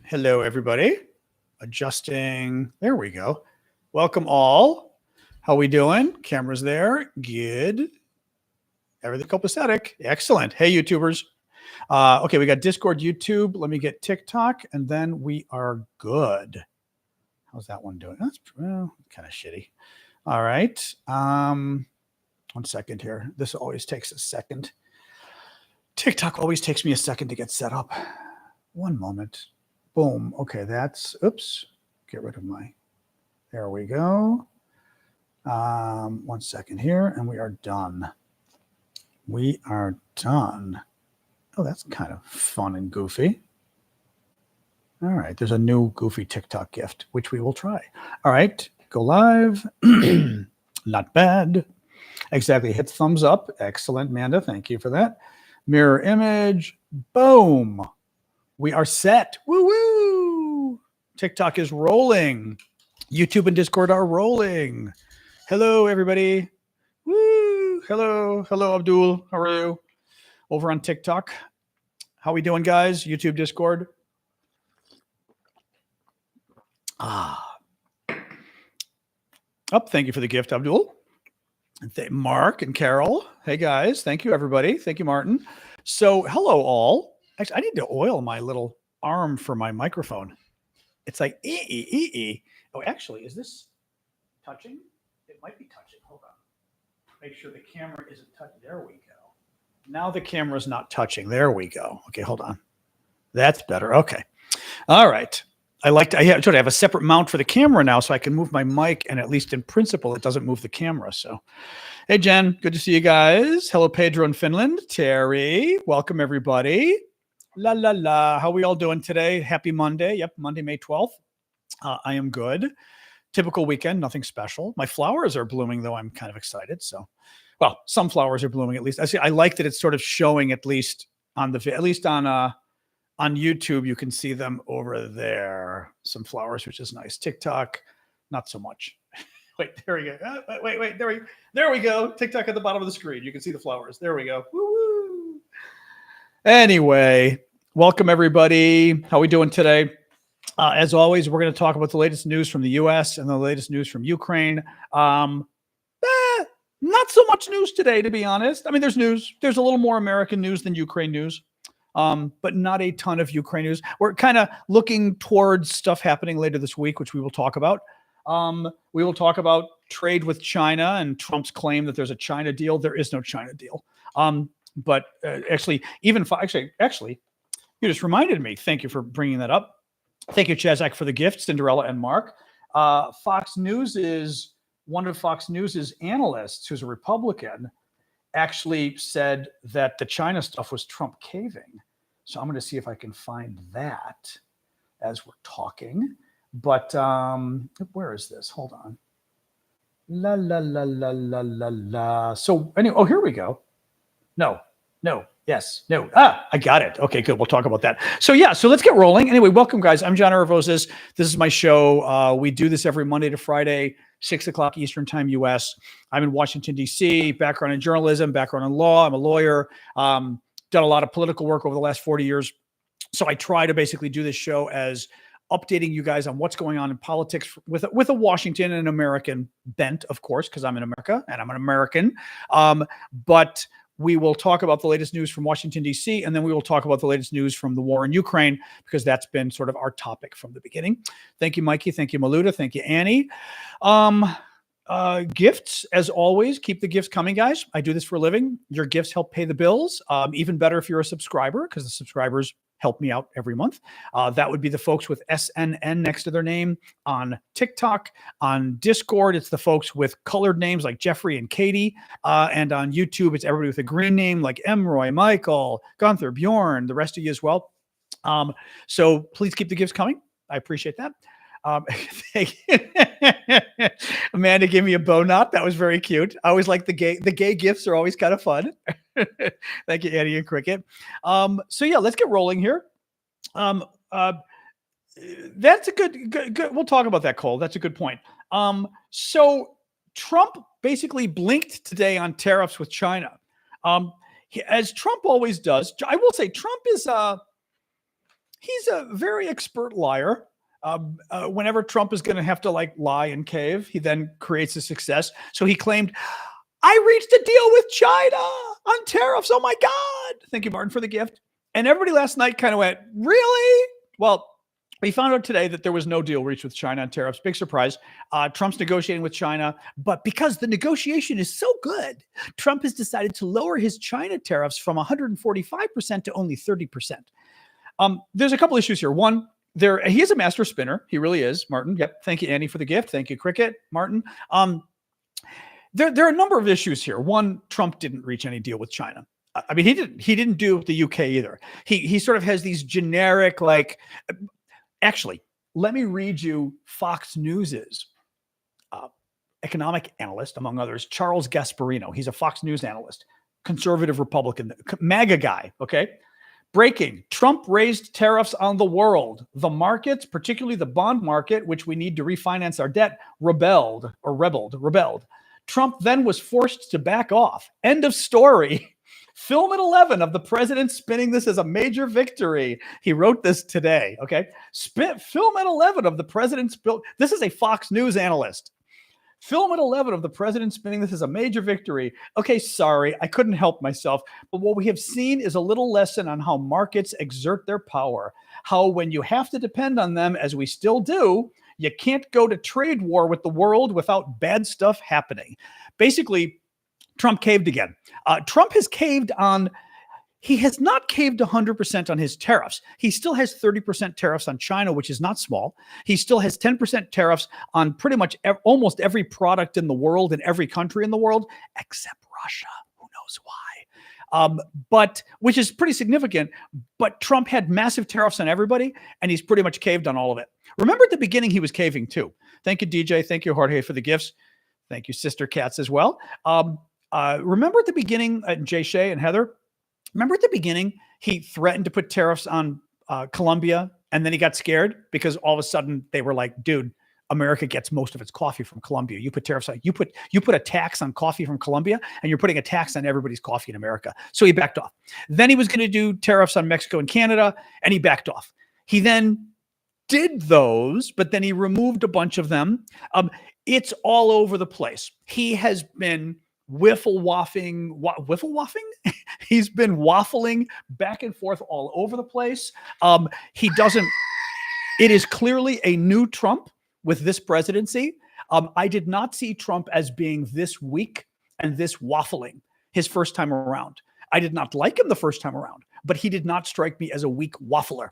Hello, everybody. Adjusting. There we go. Welcome all. How we doing? Camera's there. Good. Everything copacetic. Excellent. Hey, YouTubers. Okay, we got Discord, YouTube. Let me get TikTok, and then we are good. How's that one doing? That's kind of shitty. All right. 1 second here. This always takes a second. TikTok always takes me a second to get set up. One moment. Boom. Okay, that's, oops, get rid of my, there we go. 1 second here, and we are done. We are done. Oh, that's kind of fun and goofy. All right, there's a new goofy TikTok gift, which we will try. All right, go live. Not bad. Exactly, hit thumbs up. Excellent, Manda, thank you for that. Mirror image, boom. We are set. Woo woo. TikTok is rolling. YouTube and Discord are rolling. Hello, everybody. Woo. Hello. Hello, Abdul. How are you? Over on TikTok. How we doing, guys? YouTube, Discord. Thank you for the gift, Abdul. Mark and Carol. Hey, guys. Thank you, everybody. Thank you, Martin. So, hello, all. Actually, I need to oil my little arm for my microphone. It's like, Oh, actually, is this touching? It might be touching. Hold on. Make sure the camera isn't touching. There we go. Now the camera's not touching. There we go. Okay, hold on. That's better. Okay. All right. I have a separate mount for the camera now, so I can move my mic, and at least in principle, it doesn't move the camera. So, hey, Jen, good to see you guys. Hello, Pedro in Finland. Terry, welcome, everybody. La, la, la. How are we all doing today? Happy Monday. Yep, Monday, May 12th. I am good. Typical weekend, nothing special. My flowers are blooming, though. I'm kind of excited. So, well, some flowers are blooming at least. I like that it's sort of showing at least on YouTube. You can see them over there. Some flowers, which is nice. TikTok, not so much. Wait, there we go. Wait, there we go. TikTok at the bottom of the screen. You can see the flowers. There we go. Woo-woo. Anyway, welcome everybody. How are we doing today? As always, we're going to talk about the latest news from the U.S. and the latest news from Ukraine. Not so much news today, to be honest. I mean, there's news. There's a little more American news than Ukraine news, but not a ton of Ukraine news. We're kind of looking towards stuff happening later this week, which we will talk about. We will talk about trade with China and Trump's claim that there's a China deal. There is no China deal. But actually, you just reminded me. Thank you for bringing that up. Thank you, Chazak, for the gift, Cinderella and Mark. Fox News is one of Fox News's analysts, who's a Republican, actually said that the China stuff was Trump caving. So I'm going to see if I can find that as we're talking. But where is this? Hold on. La, la, la, la, la, la, la. So anyway, here we go. No. Yes. No. I got it. Okay, good. We'll talk about that. So let's get rolling. Anyway, welcome, guys. I'm John Aravosis. This is my show. We do this every Monday to Friday, 6 o'clock Eastern time, U.S. I'm in Washington, D.C., background in journalism, background in law. I'm a lawyer. Done a lot of political work over the last 40 years. So I try to basically do this show as updating you guys on what's going on in politics with a Washington and American bent, of course, because I'm in America and I'm an American. But we will talk about the latest news from Washington, D.C., and then we will talk about the latest news from the war in Ukraine, because that's been sort of our topic from the beginning. Thank you, Mikey. Thank you, Maluda. Thank you, Annie. Gifts, as always, keep the gifts coming, guys. I do this for a living. Your gifts help pay the bills. Even better if you're a subscriber, because the subscribers help me out every month. That would be the folks with SNN next to their name on TikTok. On Discord, it's the folks with colored names like Jeffrey and Katie. And on YouTube, it's everybody with a green name like Emroy, Michael, Gunther, Bjorn, the rest of you as well. So please keep the gifts coming. I appreciate that. Amanda gave me a bow knot. That was very cute. I always like the gay gifts are always kind of fun. Thank you, Annie and Cricket. Let's get rolling here. That's a good. We'll talk about that, Cole. That's a good point. So Trump basically blinked today on tariffs with China. As Trump always does. I will say Trump is He's a very expert liar. Whenever Trump is going to have to like lie and cave, he then creates a success. So he claimed, I reached a deal with China on tariffs. Oh my God. Thank you, Martin, for the gift. And everybody last night kind of went, really? Well, we found out today that there was no deal reached with China on tariffs. Big surprise. Trump's negotiating with China. But because the negotiation is so good, Trump has decided to lower his China tariffs from 145% to only 30%. There's a couple issues here. One, he is a master spinner. He really is, Martin. Yep. Thank you, Annie, for the gift. Thank you, Cricket, Martin. There are a number of issues here. One, Trump didn't reach any deal with China. I mean, he didn't do it with the UK either. He sort of has these generic, like, actually, let me read you Fox News's economic analyst, among others, Charles Gasparino. He's a Fox News analyst, conservative Republican, MAGA guy, okay? Breaking, Trump raised tariffs on the world. The markets, particularly the bond market, which we need to refinance our debt, rebelled. Trump then was forced to back off. End of story. Film at 11 of the president spinning this as a major victory. He wrote this today, okay? Film at 11 of the president's bill. This is a Fox News analyst. Film at 11 of the president spinning this as a major victory. Okay, sorry, I couldn't help myself. But what we have seen is a little lesson on how markets exert their power. How when you have to depend on them, as we still do, you can't go to trade war with the world without bad stuff happening. Basically, Trump caved again. Trump has caved on, he has not caved 100% on his tariffs. He still has 30% tariffs on China, which is not small. He still has 10% tariffs on pretty much almost every product in the world and every country in the world, except Russia. Who knows why? But which is pretty significant. But Trump had massive tariffs on everybody, and he's pretty much caved on all of it. Remember at the beginning, he was caving too. Thank you, DJ. Thank you, Jorge, for the gifts. Thank you, Sister Cats, as well. Remember at the beginning, Jay Shea and Heather, remember at the beginning, he threatened to put tariffs on Colombia, and then he got scared because all of a sudden they were like, dude, America gets most of its coffee from Colombia. You put tariffs on, you put a tax on coffee from Colombia, and you're putting a tax on everybody's coffee in America. So he backed off. Then he was going to do tariffs on Mexico and Canada, and he backed off. He then did those, but then he removed a bunch of them. It's all over the place. He has been wiffle waffling. He's been waffling back and forth all over the place. He doesn't. It is clearly a new Trump with this presidency. I did not see Trump as being this weak and this waffling his first time around. I did not like him the first time around, but he did not strike me as a weak waffler.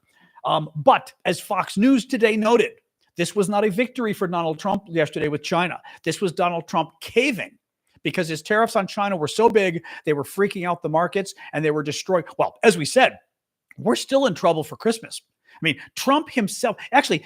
But as Fox News today noted, this was not a victory for Donald Trump yesterday with China. This was Donald Trump caving because his tariffs on China were so big, they were freaking out the markets and they were destroying. Well, as we said, we're still in trouble for Christmas. I mean, Trump himself, actually,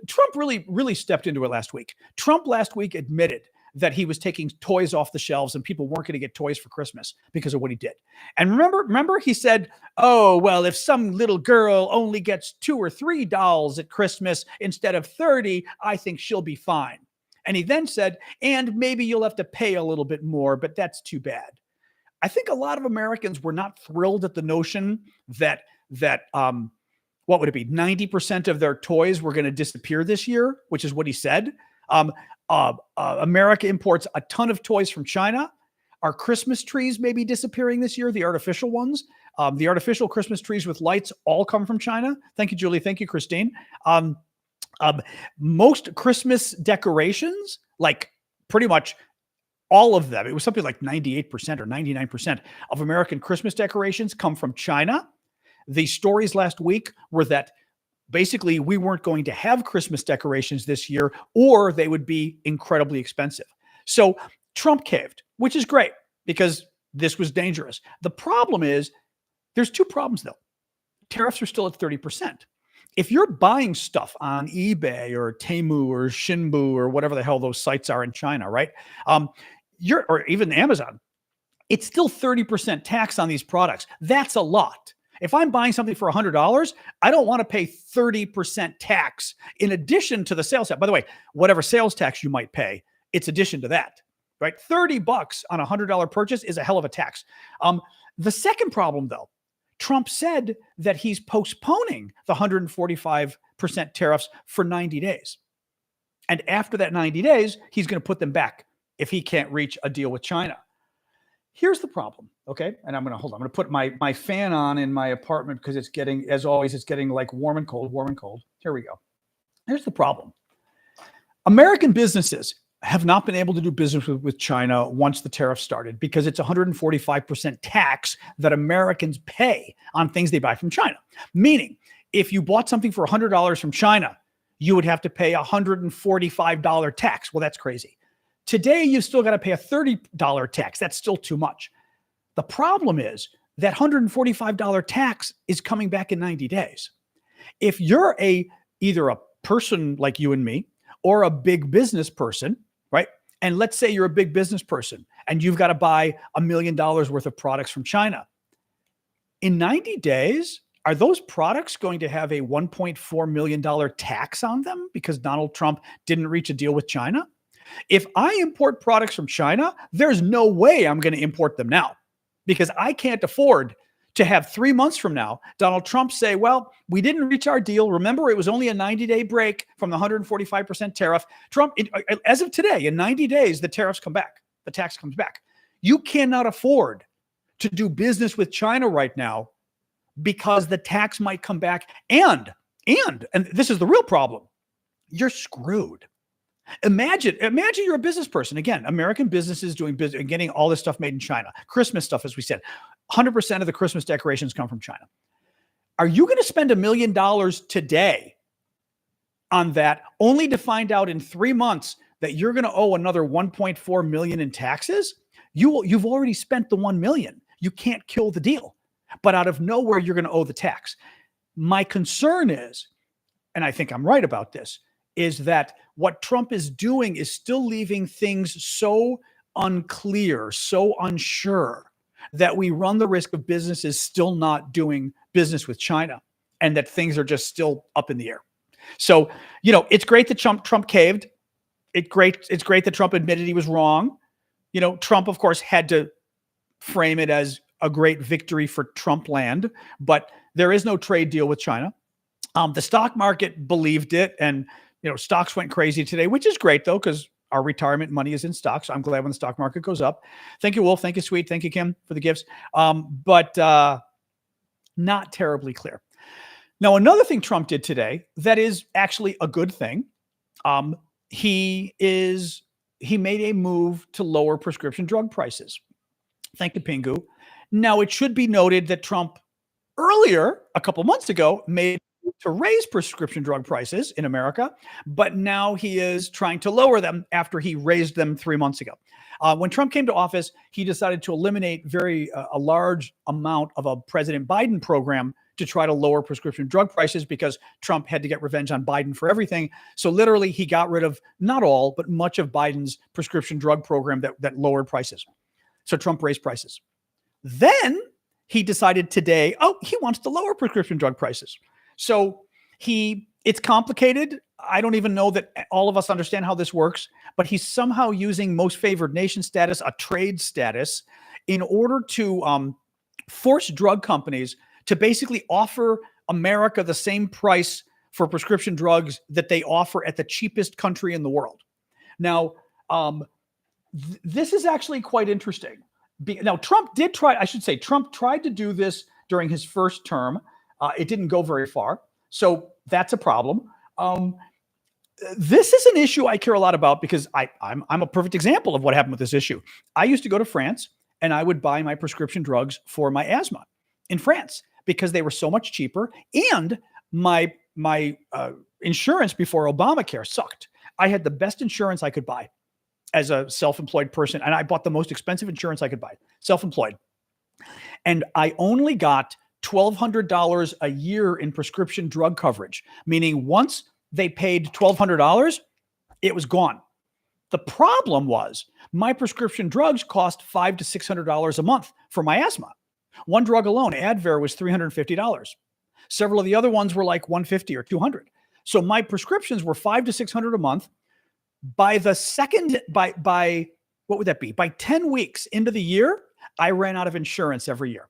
Trump really stepped into it last week. Trump last week admitted that he was taking toys off the shelves and people weren't going to get toys for Christmas because of what he did. And remember he said, oh, well, if some little girl only gets 2 or 3 dolls at Christmas instead of 30, I think she'll be fine. And he then said, and maybe you'll have to pay a little bit more, but that's too bad. I think a lot of Americans were not thrilled at the notion that what would it be? 90% of their toys were going to disappear this year, which is what he said. America imports a ton of toys from China. Our Christmas trees may be disappearing this year, the artificial ones. The artificial Christmas trees with lights all come from China. Thank you, Julie. Thank you, Christine. Most Christmas decorations, like pretty much all of them, it was something like 98% or 99% of American Christmas decorations come from China. The stories last week were that basically we weren't going to have Christmas decorations this year, or they would be incredibly expensive. So Trump caved, which is great because this was dangerous. The problem is there's 2 problems though. Tariffs are still at 30%. If you're buying stuff on eBay or Temu or Shinbu or whatever the hell those sites are in China, right? Or even Amazon, it's still 30% tax on these products. That's a lot. If I'm buying something for $100, I don't want to pay 30% tax in addition to the sales tax. By the way, whatever sales tax you might pay, it's addition to that, right? $30 on a $100 purchase is a hell of a tax. The second problem though, Trump said that he's postponing the 145% tariffs for 90 days. And after that 90 days, he's going to put them back if he can't reach a deal with China. Here's the problem, okay? And I'm going to put my fan on in my apartment because it's getting, as always, it's getting like warm and cold. Here we go. Here's the problem. American businesses have not been able to do business with China once the tariffs started because it's 145% tax that Americans pay on things they buy from China. Meaning, if you bought something for $100 from China, you would have to pay $145 tax. Well, that's crazy. Today, you've still got to pay a $30 tax. That's still too much. The problem is that $145 tax is coming back in 90 days. If you're either a person like you and me or a big business person, right? And let's say you're a big business person and you've got to buy $1 million worth of products from China. In 90 days, are those products going to have a $1.4 million tax on them because Donald Trump didn't reach a deal with China? If I import products from China, there's no way I'm going to import them now because I can't afford to have 3 months from now, Donald Trump say, well, we didn't reach our deal. Remember, it was only a 90-day break from the 145% tariff. Trump, as of today, in 90 days, the tariffs come back. The tax comes back. You cannot afford to do business with China right now because the tax might come back. And this is the real problem, you're screwed. Imagine you're a business person. Again, American businesses doing business and getting all this stuff made in China. Christmas stuff, as we said, 100% of the Christmas decorations come from China. Are you going to spend $1 million today on that only to find out in 3 months that you're going to owe another $1.4 million in taxes? You've already spent the $1 million. You can't kill the deal, but out of nowhere, you're going to owe the tax. My concern is, and I think I'm right about this, is that what Trump is doing is still leaving things so unclear, so unsure, that we run the risk of businesses still not doing business with China and that things are just still up in the air. So, it's great that Trump caved. It's great that Trump admitted he was wrong. Trump, of course, had to frame it as a great victory for Trump land, but there is no trade deal with China. The stock market believed it, and stocks went crazy today, which is great, though, because our retirement money is in stocks. So I'm glad when the stock market goes up. Thank you, Wolf. Thank you, Sweet. Thank you, Kim, for the gifts. But not terribly clear. Now, another thing Trump did today that is actually a good thing. He made a move to lower prescription drug prices. Thank you, Pingu. Now, it should be noted that Trump earlier, a couple months ago, made to raise prescription drug prices in America, but now he is trying to lower them after he raised them 3 months ago. When Trump came to office, he decided to eliminate a large amount of a President Biden program to try to lower prescription drug prices because Trump had to get revenge on Biden for everything. So literally he got rid of not all, but much of Biden's prescription drug program that lowered prices. So Trump raised prices. Then he decided today, he wants to lower prescription drug prices. So it's complicated. I don't even know that all of us understand how this works, but he's somehow using most favored nation status, a trade status, in order to force drug companies to basically offer America the same price for prescription drugs that they offer at the cheapest country in the world. Now, this is actually quite interesting. Now, Trump tried to do this during his first term. It didn't go very far. So that's a problem. This is an issue I care a lot about because I'm a perfect example of what happened with this issue. I used to go to France and I would buy my prescription drugs for my asthma in France because they were so much cheaper, and my insurance before Obamacare sucked. I had the best insurance I could buy as a self-employed person, and I bought the most expensive insurance I could buy, self-employed. And I only got $1,200 a year in prescription drug coverage, meaning once they paid $1,200, it was gone. The problem was my prescription drugs cost $500 to $600 a month for my asthma. One drug alone, Advair, was $350. Several of the other ones were like $150 or $200. So my prescriptions were $500 to $600 a month. By what would that be? By 10 weeks into the year, I ran out of insurance every year.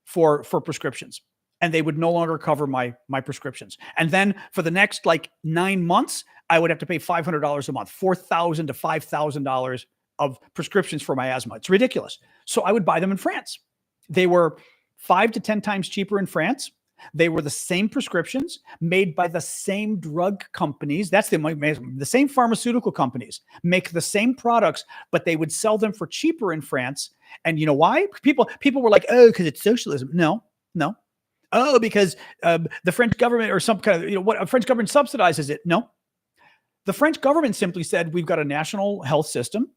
for prescriptions, and they would no longer cover my prescriptions. And then for the next like 9 months, I would have to pay $500 a month, $4,000 to $5,000 of prescriptions for my asthma. It's ridiculous. So I would buy them in France. They were 5 to 10 times cheaper in France. They were the same prescriptions made by the same drug companies. That's the same pharmaceutical companies make the same products, but they would sell them for cheaper in France. And you know why? People were like, oh, because it's socialism. No. Oh, because the French government or some kind of, what a French government subsidizes it. No. The French government simply said, we've got a national health system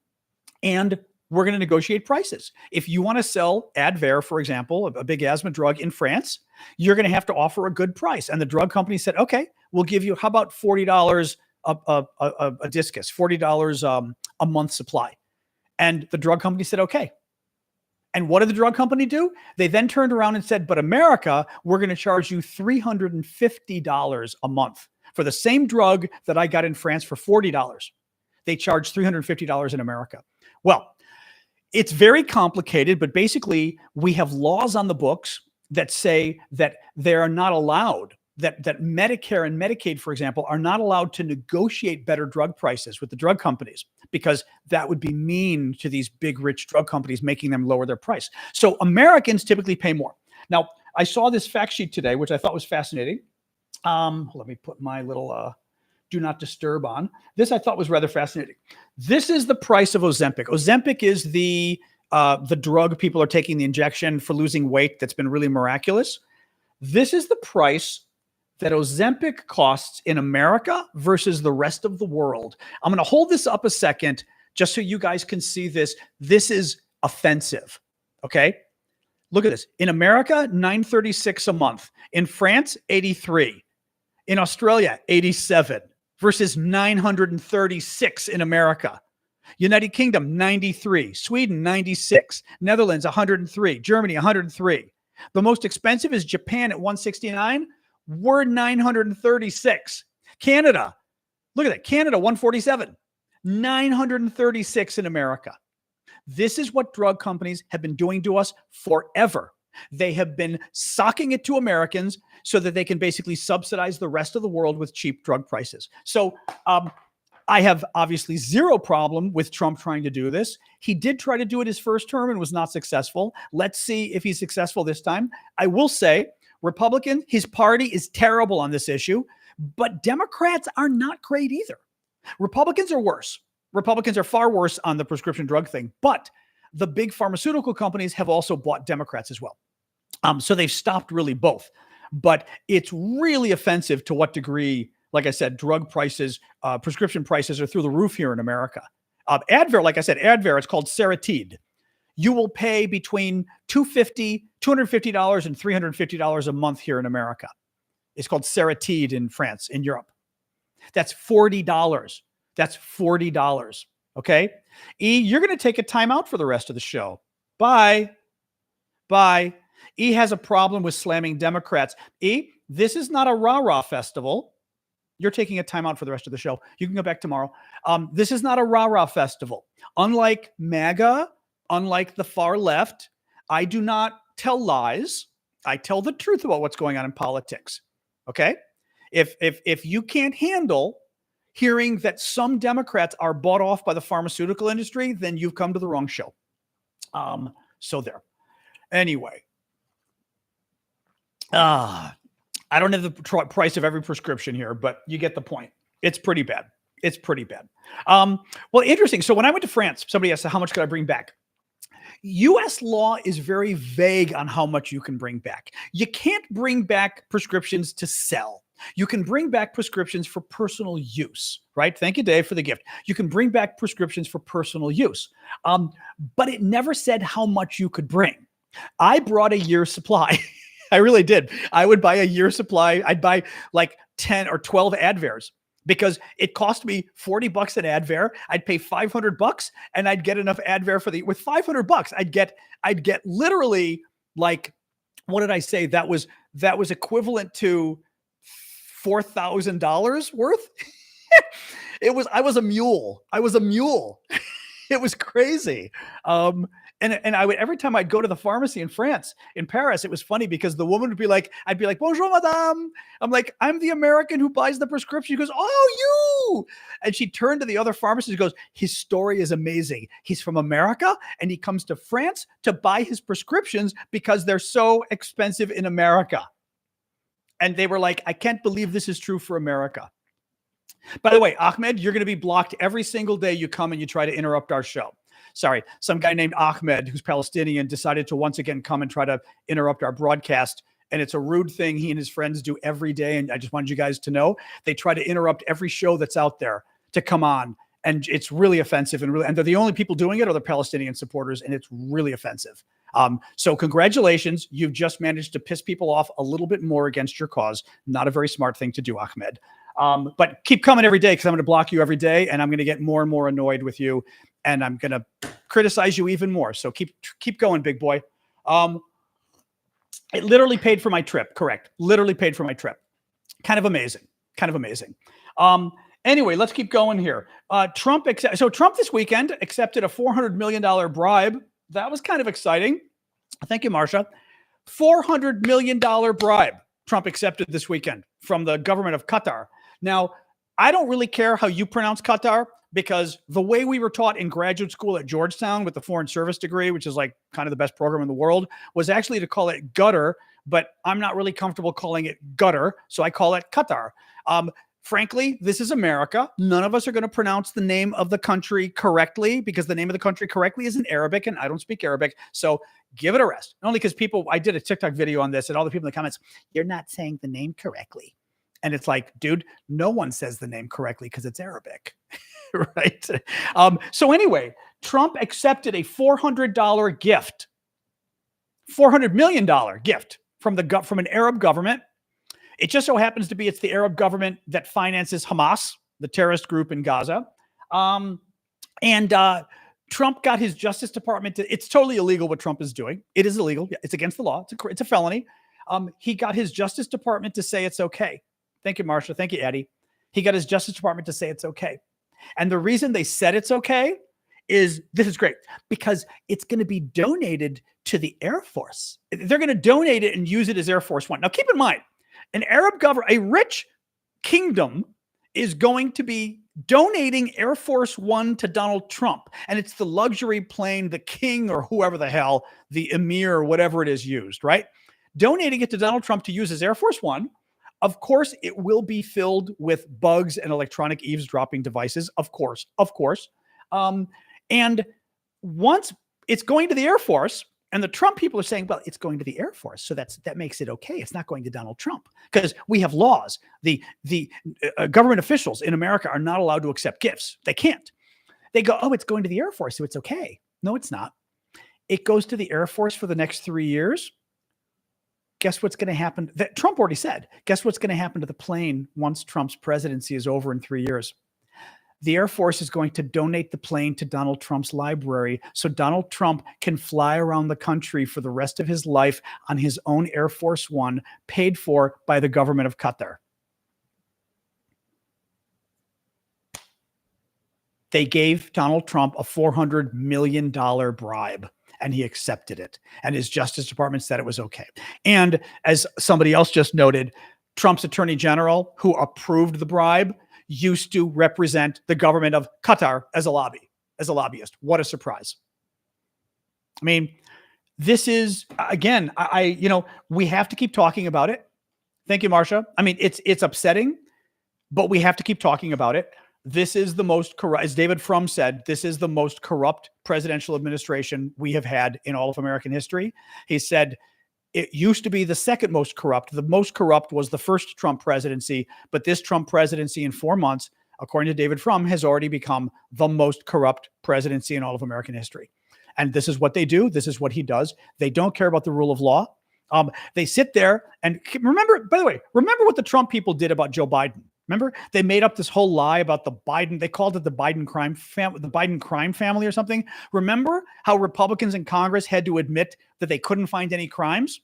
and we're going to negotiate prices. If you want to sell Advair, for example, a big asthma drug in France, you're going to have to offer a good price. And the drug company said, okay, we'll give you, how about $40 a discus, $40 a month supply. And the drug company said, okay. And what did the drug company do? They then turned around and said, but America, we're going to charge you $350 a month for the same drug that I got in France for $40. They charge $350 in America. Well, it's very complicated, but basically we have laws on the books that say that they are not allowed, that Medicare and Medicaid, for example, are not allowed to negotiate better drug prices with the drug companies, because that would be mean to these big, rich drug companies, making them lower their price. So Americans typically pay more. Now, I saw this fact sheet today, which I thought was fascinating. Let me put my little do not disturb on. This I thought was rather fascinating. This is the price of Ozempic. Ozempic is the drug people are taking, the injection for losing weight that's been really miraculous. This is the price that Ozempic costs in America versus the rest of the world. I'm going to hold this up a second just so you guys can see this. This is offensive. Okay. Look at this. In America, $936 a month. In France, $83. In Australia, $87 versus $936 in America. United Kingdom, $93. Sweden, $96. Netherlands, $103. Germany, $103. The most expensive is Japan at $169. We're $936. Canada, look at that. Canada, $147. $936 in America. This is what drug companies have been doing to us forever. They have been socking it to Americans so that they can basically subsidize the rest of the world with cheap drug prices. So I have obviously zero problem with Trump trying to do this. He did try to do it his first term and was not successful. Let's see if he's successful this time. I will say, Republican, his party is terrible on this issue, but Democrats are not great either. Republicans are worse. Republicans are far worse on the prescription drug thing, but the big pharmaceutical companies have also bought Democrats as well. So they've stopped really both. But it's really offensive to what degree, like I said, drug prices, prescription prices are through the roof here in America. Advair, like I said, Advair, it's called Seretide. You will pay between $250 and $350 a month here in America. It's called Seretide in France, in Europe. That's $40. That's $40. Okay. E, you're going to take a time out for the rest of the show. Bye. Bye. E has a problem with slamming Democrats. E, this is not a rah-rah festival. You're taking a time out for the rest of the show. You can go back tomorrow. This is not a rah-rah festival. Unlike MAGA, unlike the far left, I do not tell lies. I tell the truth about what's going on in politics. Okay? If you can't handle hearing that some Democrats are bought off by the pharmaceutical industry, then you've come to the wrong show. So there. Anyway. I don't have the price of every prescription here, but you get the point. It's pretty bad. It's pretty bad. Well, interesting. So when I went to France, somebody asked, how much could I bring back? U.S. law is very vague on how much you can bring back. You can't bring back prescriptions to sell. You can bring back prescriptions for personal use, right? Thank you, Dave, for the gift. You can bring back prescriptions for personal use. But it never said how much you could bring. I brought a year's supply. I really did. I would buy a year's supply. I'd buy like 10 or 12 Advairs because it cost me $40 an Advair. I'd pay $500 and I'd get enough Advair with $500. I'd get literally like, what did I say? That was equivalent to $4,000 worth. I was a mule. It was crazy. And I would, every time I'd go to the pharmacy in France, in Paris, it was funny because the woman would be like, I'd be like, bonjour, madame. I'm like, I'm the American who buys the prescription. She goes, oh, you. And she turned to the other pharmacist and goes, his story is amazing. He's from America and he comes to France to buy his prescriptions because they're so expensive in America. And they were like, I can't believe this is true for America. By the way, Ahmed, you're going to be blocked every single day you come and you try to interrupt our show. Sorry, some guy named Ahmed, who's Palestinian, decided to once again come and try to interrupt our broadcast. And it's a rude thing he and his friends do every day. And I just wanted you guys to know they try to interrupt every show that's out there to come on. And it's really offensive and they're the only people doing it are the Palestinian supporters. And it's really offensive. So congratulations. You've just managed to piss people off a little bit more against your cause. Not a very smart thing to do, Ahmed. But keep coming every day because I'm going to block you every day and I'm going to get more and more annoyed with you and I'm going to criticize you even more. So keep going, big boy. It literally paid for my trip. Correct. Literally paid for my trip. Kind of amazing. Kind of amazing. Anyway, let's keep going here. Trump this weekend accepted a $400 million bribe. That was kind of exciting. Thank you, Marsha. $400 million bribe Trump accepted this weekend from the government of Qatar. Now, I don't really care how you pronounce Qatar because the way we were taught in graduate school at Georgetown with the foreign service degree, which is like kind of the best program in the world, was actually to call it gutter, but I'm not really comfortable calling it gutter, so I call it Qatar. Frankly, this is America. None of us are going to pronounce the name of the country correctly because the name of the country correctly is in Arabic and I don't speak Arabic. So give it a rest. Only because I did a TikTok video on this and all the people in the comments, you're not saying the name correctly. And it's like, dude, no one says the name correctly because it's Arabic, right? So anyway, Trump accepted a $400 gift, $400 million gift from an Arab government. It just so happens to be it's the Arab government that finances Hamas, the terrorist group in Gaza. Trump got his Justice Department to, it's totally illegal what Trump is doing. It is illegal. It's against the law. It's a felony. He got his Justice Department to say it's okay. Thank you, Marsha. Thank you, Eddie. He got his Justice Department to say it's okay. And the reason they said it's okay is, this is great, because it's going to be donated to the Air Force. They're going to donate it and use it as Air Force One. Now, keep in mind, an Arab government, a rich kingdom is going to be donating Air Force One to Donald Trump. And it's the luxury plane, the king or whoever the hell, the emir or whatever it is used, right? Donating it to Donald Trump to use as Air Force One. Of course, it will be filled with bugs and electronic eavesdropping devices. Of course. And once it's going to the Air Force, and the Trump people are saying, well, it's going to the Air Force. So that makes it okay. It's not going to Donald Trump because we have laws. The government officials in America are not allowed to accept gifts. They can't. They go, oh, it's going to the Air Force. So it's okay. No, it's not. It goes to the Air Force for the next 3 years. Guess what's going to happen? That Trump already said, guess what's going to happen to the plane once Trump's presidency is over in 3 years? The Air Force is going to donate the plane to Donald Trump's library so Donald Trump can fly around the country for the rest of his life on his own Air Force One, paid for by the government of Qatar. They gave Donald Trump a $400 million bribe. And he accepted it. And his Justice Department said it was okay. And as somebody else just noted, Trump's attorney general, who approved the bribe, used to represent the government of Qatar as a lobbyist. What a surprise. I mean, this is, again, we have to keep talking about it. Thank you, Marsha. I mean, it's upsetting, but we have to keep talking about it. This is the most corrupt, as David Frum said, this is the most corrupt presidential administration we have had in all of American history. He said it used to be the second most corrupt. The most corrupt was the first Trump presidency, but this Trump presidency in 4 months, according to David Frum, has already become the most corrupt presidency in all of American history. And this is what they do. This is what he does. They don't care about the rule of law. They sit there and remember, by the way, remember what the Trump people did about Joe Biden. Remember, they made up this whole lie about the Biden. They called it the Biden crime family or something. Remember how Republicans in Congress had to admit that they couldn't find any crimes?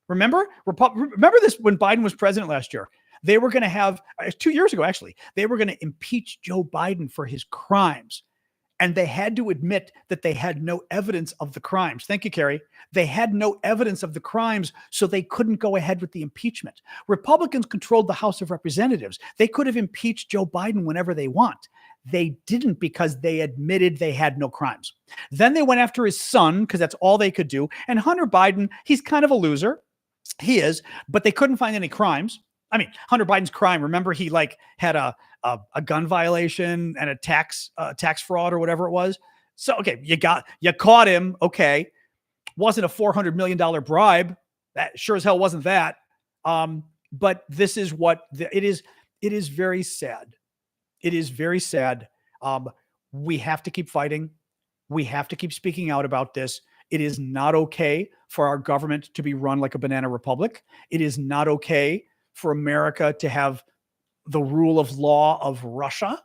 Remember this when Biden was president last year. They were going to have 2 years ago, actually, they were going to impeach Joe Biden for his crimes. And they had to admit that they had no evidence of the crimes. Thank you, Carrie. They had no evidence of the crimes, so they couldn't go ahead with the impeachment. Republicans controlled the House of Representatives. They could have impeached Joe Biden whenever they want. They didn't because they admitted they had no crimes. Then they went after his son because that's all they could do. And Hunter Biden, he's kind of a loser. He is, but they couldn't find any crimes. I mean, Hunter Biden's crime, remember he had a gun violation and a tax fraud or whatever it was. So, okay, you caught him. Okay. Wasn't a $400 million bribe. That sure as hell wasn't that. But this is what it is. It is very sad. It is very sad. We have to keep fighting. We have to keep speaking out about this. It is not okay for our government to be run like a banana republic. It is not okay for America to have the rule of law of Russia,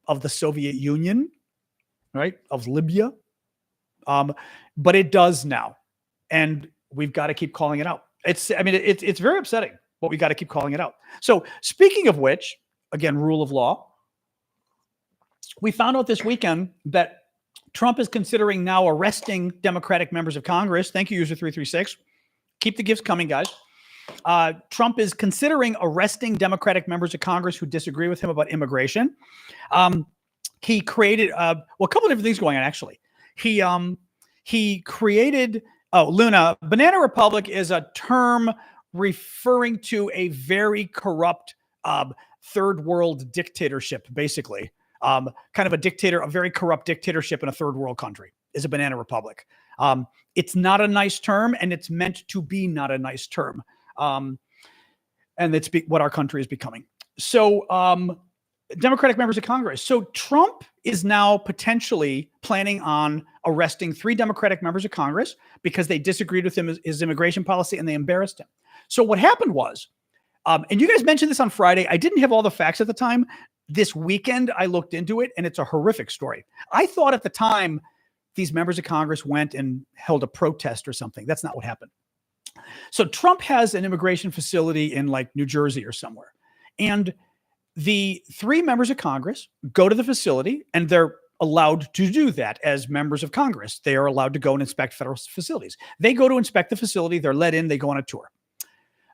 of the Soviet Union, right? Of Libya. But it does now. And we've got to keep calling it out. It's very upsetting, but we got to keep calling it out. So speaking of which, again, rule of law, we found out this weekend that Trump is considering now arresting Democratic members of Congress. Thank you, user 336. Keep the gifts coming, guys. Trump is considering arresting Democratic members of Congress who disagree with him about immigration. He created, a couple of different things going on, actually. He created, Luna, Banana Republic is a term referring to a very corrupt third world dictatorship, basically. Kind of a very corrupt dictatorship in a third world country is a Banana Republic. It's not a nice term, and it's meant to be not a nice term. And it's what our country is becoming. So Democratic members of Congress. So Trump is now potentially planning on arresting 3 Democratic members of Congress because they disagreed with his immigration policy and they embarrassed him. So what happened was, and you guys mentioned this on Friday, I didn't have all the facts at the time. This weekend, I looked into it, and it's a horrific story. I thought at the time these members of Congress went and held a protest or something. That's not what happened. So Trump has an immigration facility in like New Jersey or somewhere. And the 3 members of Congress go to the facility, and they're allowed to do that as members of Congress. They are allowed to go and inspect federal facilities. They go to inspect the facility. They're let in. They go on a tour.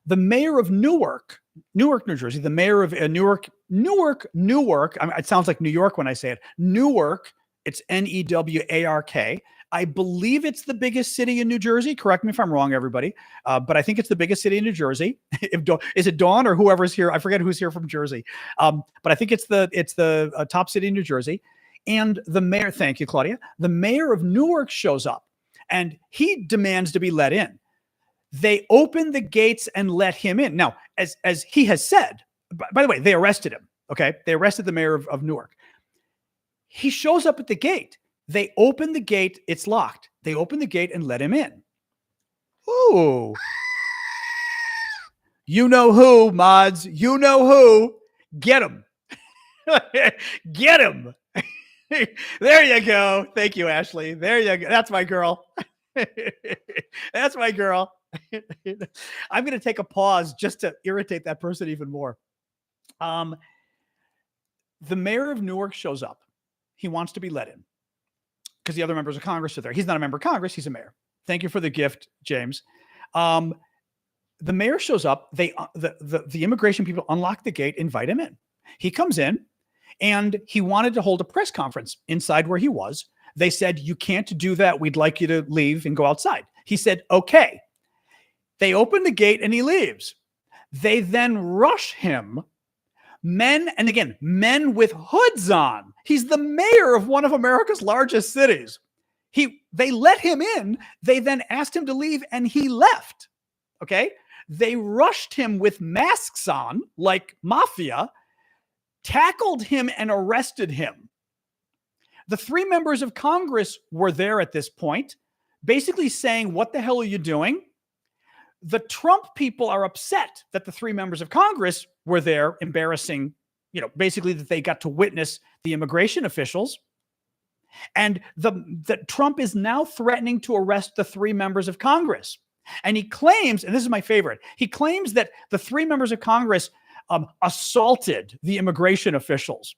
The mayor of Newark, New Jersey, the mayor of Newark. I mean, it sounds like New York when I say it. Newark. It's Newark. I believe it's the biggest city in New Jersey. Correct me if I'm wrong, everybody. But I think it's the biggest city in New Jersey. Is it Dawn or whoever's here? I forget who's here from Jersey. But I think it's the top city in New Jersey. And the mayor, thank you, Claudia. The mayor of Newark shows up, and he demands to be let in. They open the gates and let him in. Now, as he has said, by the way, they arrested him. Okay, they arrested the mayor of Newark. He shows up at the gate. They open the gate. It's locked. They open the gate and let him in. Ooh. You know who, mods. You know who. Get him. Get him. There you go. Thank you, Ashley. There you go. That's my girl. That's my girl. I'm going to take a pause just to irritate that person even more. The mayor of Newark shows up. He wants to be let in because the other members of Congress are there. He's not a member of Congress. He's a mayor. Thank you for the gift, James. The mayor shows up. The immigration people unlock the gate, invite him in. He comes in, and he wanted to hold a press conference inside where he was. They said, "You can't do that. We'd like you to leave and go outside." He said, "Okay." They open the gate and he leaves. They then rush him. Men with hoods on. He's the mayor of one of America's largest cities. They let him in. They then asked him to leave, and he left. Okay. They rushed him with masks on, like mafia, tackled him and arrested him. The 3 members of Congress were there at this point, basically saying, "What the hell are you doing?" The Trump people are upset that the 3 members of Congress were there, embarrassing, basically that they got to witness the immigration officials. And the Trump is now threatening to arrest the 3 members of Congress. And he claims, and this is my favorite, he claims that the 3 members of Congress assaulted the immigration officials.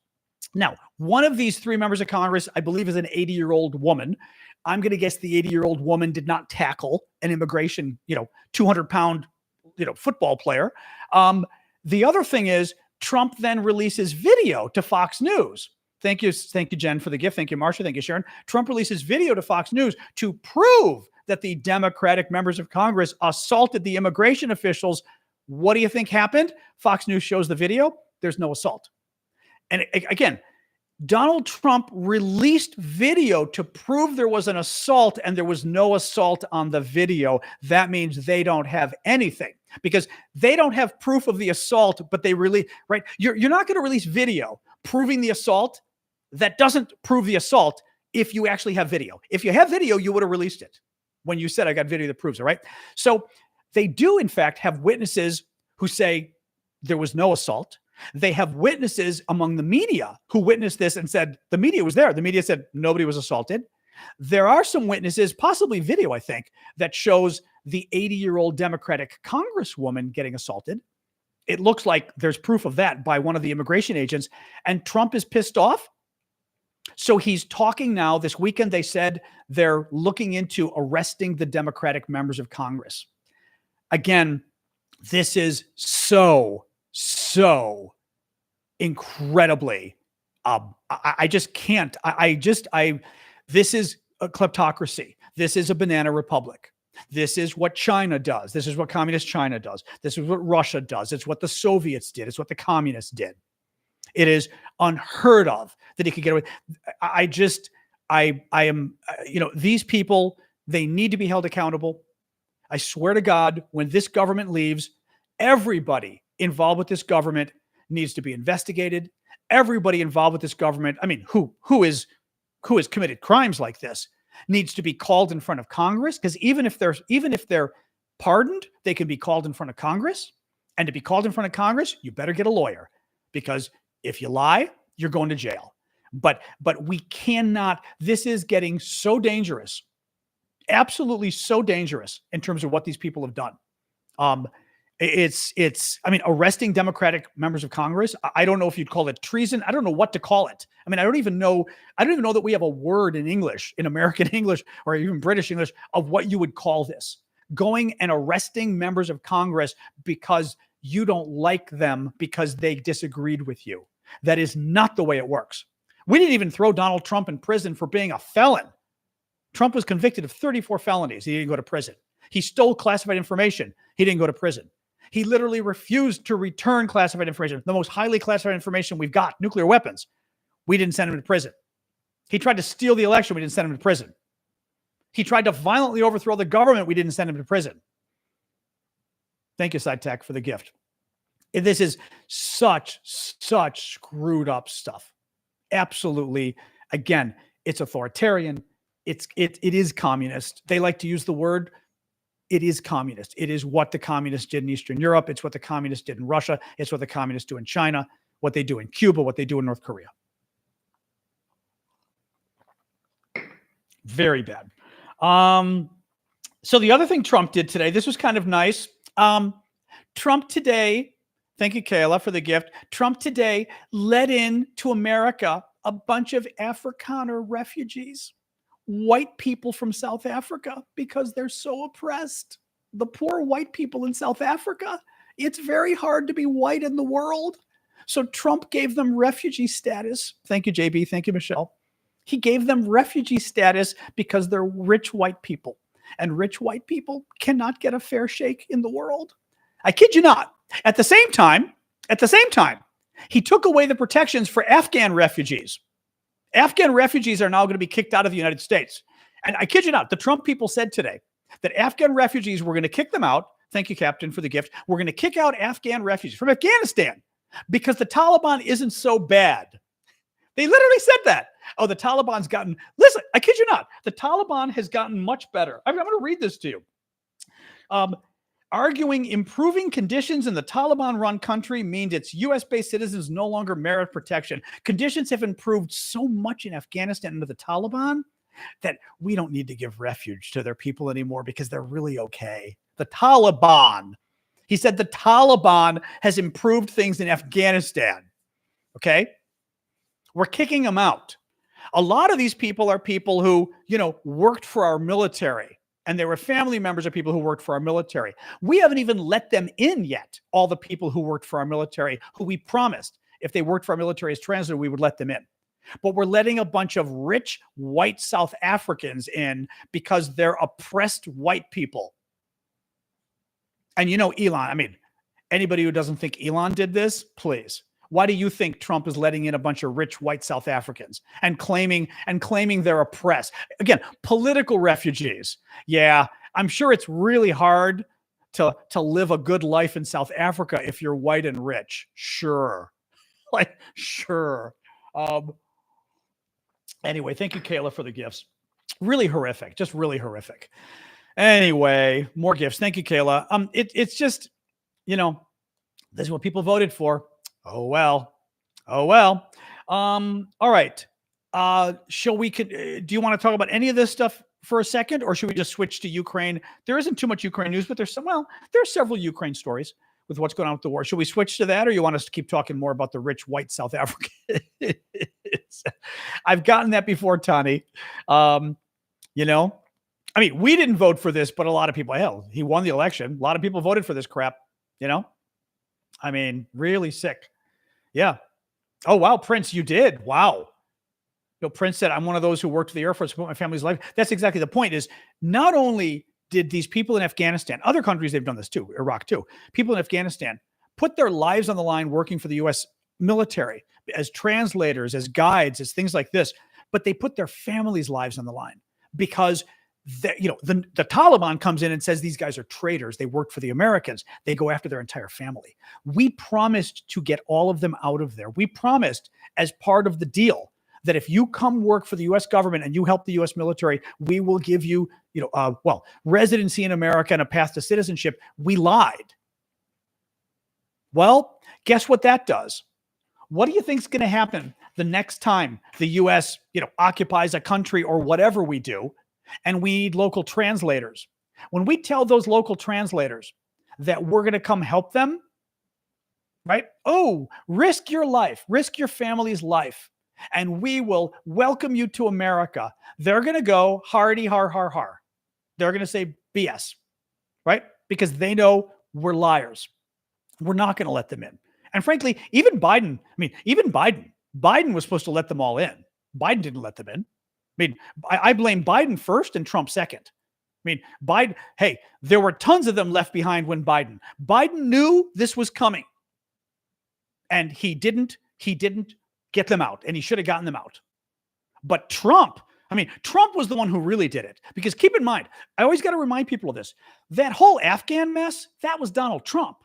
Now, one of these three members of Congress, I believe, is an 80-year-old woman. I'm going to guess the 80-year-old woman did not tackle an immigration, 200-pound, football player. The other thing is Trump then releases video to Fox News. Thank you, Jen, for the gift. Thank you, Marsha. Thank you, Sharon. Trump releases video to Fox News to prove that the Democratic members of Congress assaulted the immigration officials. What do you think happened? Fox News shows the video. There's no assault. And again, Donald Trump released video to prove there was an assault, and there was no assault on the video. That means they don't have anything, because they don't have proof of the assault, but they release, right? You're not going to release video proving the assault that doesn't prove the assault if you actually have video. If you have video, you would have released it when you said, I got video that proves it, right? So they do, in fact, have witnesses who say there was no assault. They have witnesses among the media who witnessed this and said the media was there. The media said nobody was assaulted. There are some witnesses, possibly video, I think, that shows the 80-year-old Democratic congresswoman getting assaulted. It looks like there's proof of that by one of the immigration agents, and Trump is pissed off. So he's talking now. This weekend, they said they're looking into arresting the Democratic members of Congress. Again, this is so incredibly, I just can't, this is a kleptocracy. This is a banana republic. This is what China does. This is what communist China does. This is what Russia does. It's what the Soviets did. It's what the communists did. It is unheard of that he could get away. I am, these people, they need to be held accountable. I swear to God, when this government leaves, everybody involved with this government needs to be investigated. Everybody involved with this government, who has committed crimes like this, needs to be called in front of Congress, because even if they're pardoned, they can be called in front of Congress. And to be called in front of Congress, you better get a lawyer, because if you lie, you're going to jail. But we cannot. This is getting so dangerous, absolutely so dangerous in terms of what these people have done. Arresting Democratic members of Congress, I don't know if you'd call it treason. I don't know what to call it. I don't even know that we have a word in English, in American English or even British English, of what you would call this. Going and arresting members of Congress because you don't like them because they disagreed with you. That is not the way it works. We didn't even throw Donald Trump in prison for being a felon. Trump was convicted of 34 felonies. He didn't go to prison. He stole classified information. He didn't go to prison. He literally refused to return classified information, the most highly classified information we've got, nuclear weapons. We didn't send him to prison. He tried to steal the election. We didn't send him to prison. He tried to violently overthrow the government. We didn't send him to prison. Thank you, SciTech, for the gift. This is such screwed up stuff. Absolutely. Again, it's authoritarian. It is communist. They like to use the word. It is communist. It is what the communists did in Eastern Europe. It's what the communists did in Russia. It's what the communists do in China, what they do in Cuba, what they do in North Korea. Very bad. So the other thing Trump did today, this was kind of nice. Trump today, thank you, Kayla, for the gift. Trump today let in to America a bunch of Afrikaner refugees, white people from South Africa, because they're so oppressed. The poor white people in South Africa, it's very hard to be white in the world. So Trump gave them refugee status. Thank you, JB. Thank you, Michelle. He gave them refugee status because they're rich white people, and rich white people cannot get a fair shake in the world. I kid you not. At the same time, he took away the protections for Afghan refugees. Afghan refugees are now going to be kicked out of the United States. And I kid you not, the Trump people said today that Afghan refugees, we're going to kick them out. Thank you, Captain, for the gift. We're going to kick out Afghan refugees from Afghanistan because the Taliban isn't so bad. They literally said that. Oh, the Taliban's gotten, listen, I kid you not, the Taliban has gotten much better. I'm going to read this to you. Arguing improving conditions in the Taliban-run country means its U.S.-based citizens no longer merit protection. Conditions have improved so much in Afghanistan under the Taliban that we don't need to give refuge to their people anymore because they're really okay. The Taliban. He said the Taliban has improved things in Afghanistan. Okay? We're kicking them out. A lot of these people are people who, worked for our military, and they were family members of people who worked for our military. We haven't even let them in yet, all the people who worked for our military, who we promised if they worked for our military as translators, we would let them in. But we're letting a bunch of rich white South Africans in because they're oppressed white people. And Elon, anybody who doesn't think Elon did this, please. Why do you think Trump is letting in a bunch of rich white South Africans and claiming they're oppressed? Again, political refugees. Yeah, I'm sure it's really hard to live a good life in South Africa if you're white and rich. Sure. Sure. Anyway, thank you, Kayla, for the gifts. Really horrific. Just really horrific. Anyway, more gifts. Thank you, Kayla. It's just, this is what people voted for. Oh, well. All right. Do you want to talk about any of this stuff for a second, or should we just switch to Ukraine? There isn't too much Ukraine news, but there are several Ukraine stories with what's going on with the war. Should we switch to that, or you want us to keep talking more about the rich white South Africans? I've gotten that before, Tani. We didn't vote for this, but a lot of people, hell, he won the election. A lot of people voted for this crap, really sick. Yeah. Oh, wow, Prince, you did. Wow. Prince said, I'm one of those who worked for the Air Force to put my family's life. That's exactly the point. Is not only did these people in Afghanistan, other countries, they've done this too, Iraq too, people in Afghanistan put their lives on the line working for the U.S. military as translators, as guides, as things like this, but they put their families' lives on the line because the Taliban comes in and says these guys are traitors. They worked for the Americans. They go after their entire family. We promised to get all of them out of there. We promised as part of the deal that if you come work for the U.S. government and you help the U.S. military, we will give you, residency in America and a path to citizenship. We lied. Well, guess what that does? What do you think is going to happen the next time the U.S., occupies a country or whatever we do, and we need local translators? When we tell those local translators that we're going to come help them, right? Oh, risk your life, risk your family's life, and we will welcome you to America. They're going to go hardy, har, har, har. They're going to say BS, right? Because they know we're liars. We're not going to let them in. And frankly, even Biden was supposed to let them all in. Biden didn't let them in. I blame Biden first and Trump second. Biden, hey, there were tons of them left behind when Biden knew this was coming. And he didn't get them out, and he should have gotten them out. But Trump was the one who really did it. Because keep in mind, I always got to remind people of this. That whole Afghan mess, that was Donald Trump.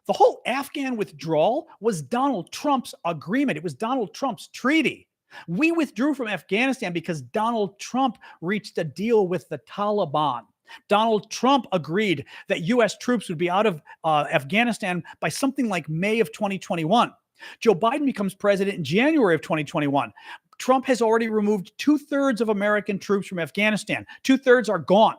The whole Afghan withdrawal was Donald Trump's agreement. It was Donald Trump's treaty. We withdrew from Afghanistan because Donald Trump reached a deal with the Taliban. Donald Trump agreed that U.S. troops would be out of Afghanistan by something like May of 2021. Joe Biden becomes president in January of 2021. Trump has already removed 2/3 of American troops from Afghanistan. 2/3 are gone.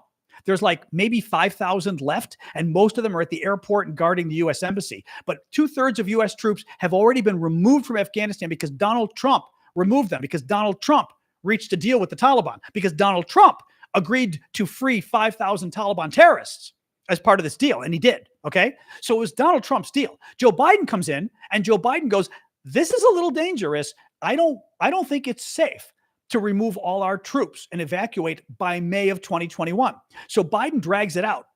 There's maybe 5,000 left, and most of them are at the airport and guarding the U.S. embassy. But 2/3 of U.S. troops have already been removed from Afghanistan because Donald Trump removed them, because Donald Trump reached a deal with the Taliban, because Donald Trump agreed to free 5,000 Taliban terrorists as part of this deal, and he did, okay? So it was Donald Trump's deal. Joe Biden comes in, and Joe Biden goes, this is a little dangerous. I don't think it's safe to remove all our troops and evacuate by May of 2021. So Biden drags it out.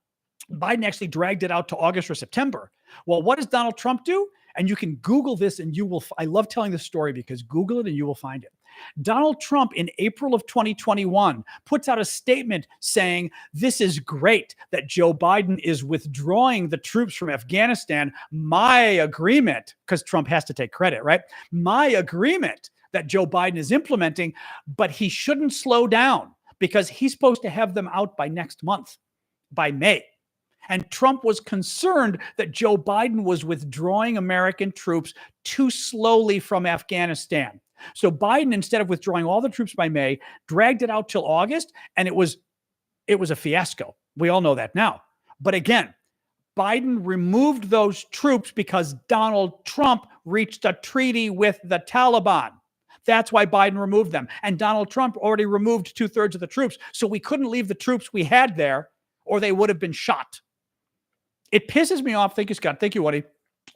Biden actually dragged it out to August or September. Well, what does Donald Trump do? And you can Google this and I love telling this story because Google it and you will find it. Donald Trump in April of 2021 puts out a statement saying, this is great that Joe Biden is withdrawing the troops from Afghanistan. My agreement, because Trump has to take credit, right? My agreement that Joe Biden is implementing, but he shouldn't slow down because he's supposed to have them out by next month, by May. And Trump was concerned that Joe Biden was withdrawing American troops too slowly from Afghanistan. So Biden, instead of withdrawing all the troops by May, dragged it out till August, and it was a fiasco. We all know that now. But again, Biden removed those troops because Donald Trump reached a treaty with the Taliban. That's why Biden removed them. And Donald Trump already removed 2/3 of the troops. So we couldn't leave the troops we had there or they would have been shot. It pisses me off. Thank you, Scott. Thank you, Woody.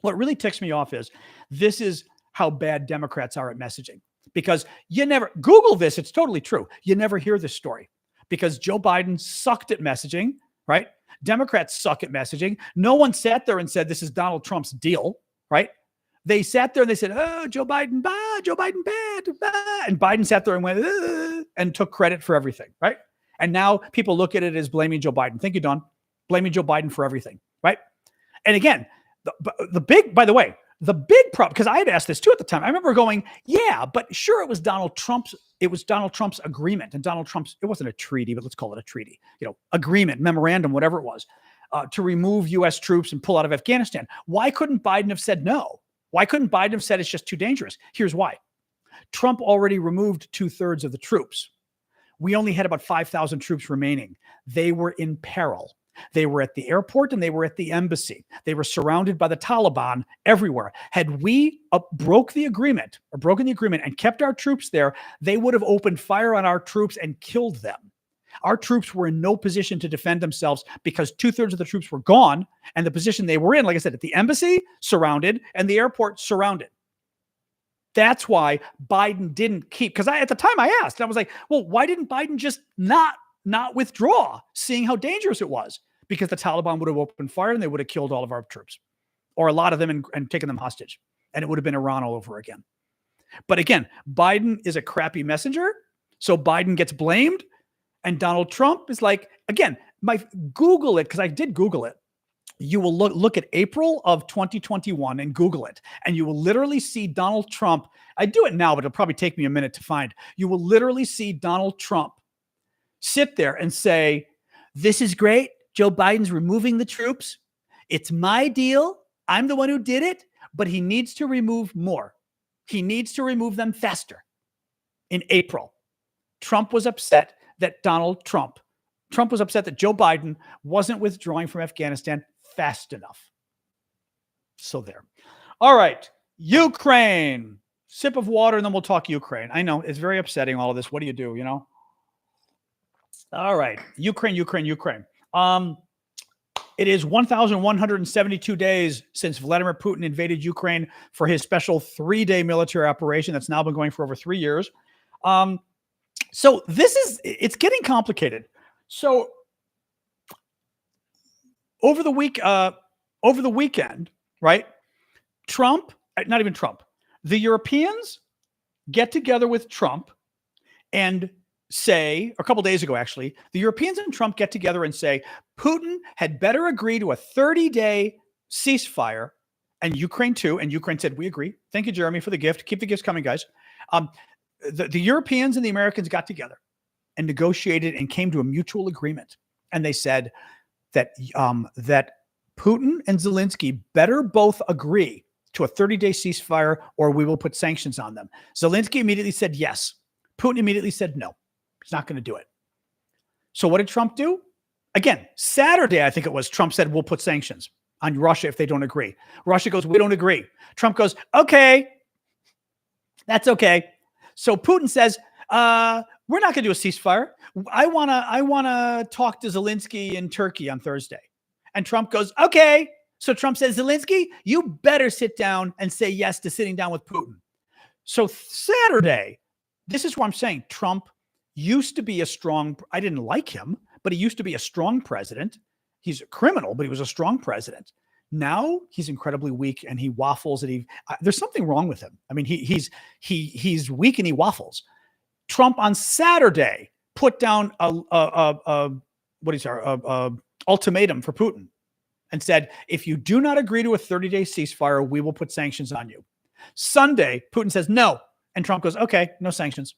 What really ticks me off is this is how bad Democrats are at messaging. Because you never, Google this, it's totally true. You never hear this story because Joe Biden sucked at messaging, right? Democrats suck at messaging. No one sat there and said, this is Donald Trump's deal, right? They sat there and they said, oh, Joe Biden, Joe Biden bad, and Biden sat there and went, and took credit for everything, right? And now people look at it as blaming Joe Biden. Thank you, Don. Blaming Joe Biden for everything, right? And again, the big, by the way, the big problem, because I had asked this too at the time. I remember going, yeah, but sure, it was Donald Trump's agreement, and Donald Trump's, it wasn't a treaty, but let's call it a treaty, agreement, memorandum, whatever it was, to remove U.S. troops and pull out of Afghanistan. Why couldn't Biden have said no? Why couldn't Biden have said it's just too dangerous? Here's why. Trump already removed 2/3 of the troops. We only had about 5,000 troops remaining. They were in peril. They were at the airport and they were at the embassy. They were surrounded by the Taliban everywhere. Had we broken the agreement and kept our troops there, they would have opened fire on our troops and killed them. Our troops were in no position to defend themselves because 2/3 of the troops were gone. And the position they were in, like I said, at the embassy, surrounded, and the airport, surrounded. That's why Biden didn't keep, because at the time I asked, I was like, well, why didn't Biden just not withdraw, seeing how dangerous it was? Because the Taliban would have opened fire and they would have killed all of our troops, or a lot of them, and taken them hostage. And it would have been Iran all over again. But again, Biden is a crappy messenger. So Biden gets blamed. And Donald Trump is like, again, Google it, because I did Google it. You will look at April of 2021 and Google it. And you will literally see Donald Trump. I do it now, but it'll probably take me a minute to find. You will literally see Donald Trump sit there and say, this is great. Joe Biden's removing the troops. It's my deal. I'm the one who did it, but he needs to remove more. He needs to remove them faster. In April, Trump was upset that Trump was upset that Joe Biden wasn't withdrawing from Afghanistan fast enough. So there. All right. Ukraine. Sip of water and then we'll talk Ukraine. I know it's very upsetting, all of this. What do you do, All right. Ukraine. It is 1,172 days since Vladimir Putin invaded Ukraine for his special 3-day military operation that's now been going for over 3 years. So it's getting complicated. So over the weekend, right? The Europeans get together with Trump and say, a couple days ago, actually, the Europeans and Trump get together and say, Putin had better agree to a 30-day ceasefire, and Ukraine too. And Ukraine said, we agree. Thank you, Jeremy, for the gift. Keep the gifts coming, guys. The Europeans and the Americans got together and negotiated and came to a mutual agreement. And they said that Putin and Zelensky better both agree to a 30-day ceasefire or we will put sanctions on them. Zelensky immediately said yes. Putin immediately said no. He's not going to do it. So what did Trump do? Again, Saturday, I think it was, Trump said, we'll put sanctions on Russia if they don't agree. Russia goes, we don't agree. Trump goes, okay, that's okay. So Putin says, we're not going to do a ceasefire. I want to talk to Zelensky in Turkey on Thursday. And Trump goes, okay. So Trump says, Zelensky, you better sit down and say yes to sitting down with Putin. So Saturday, this is what I'm saying. Trump used to be I didn't like him, but he used to be a strong president. He's a criminal, but he was a strong president. Now he's incredibly weak and he waffles and there's something wrong with him. I mean, he's weak and he waffles. Trump on Saturday put down a ultimatum for Putin and said, if you do not agree to a 30-day ceasefire, we will put sanctions on you. Sunday, Putin says no. And Trump goes, okay, no sanctions.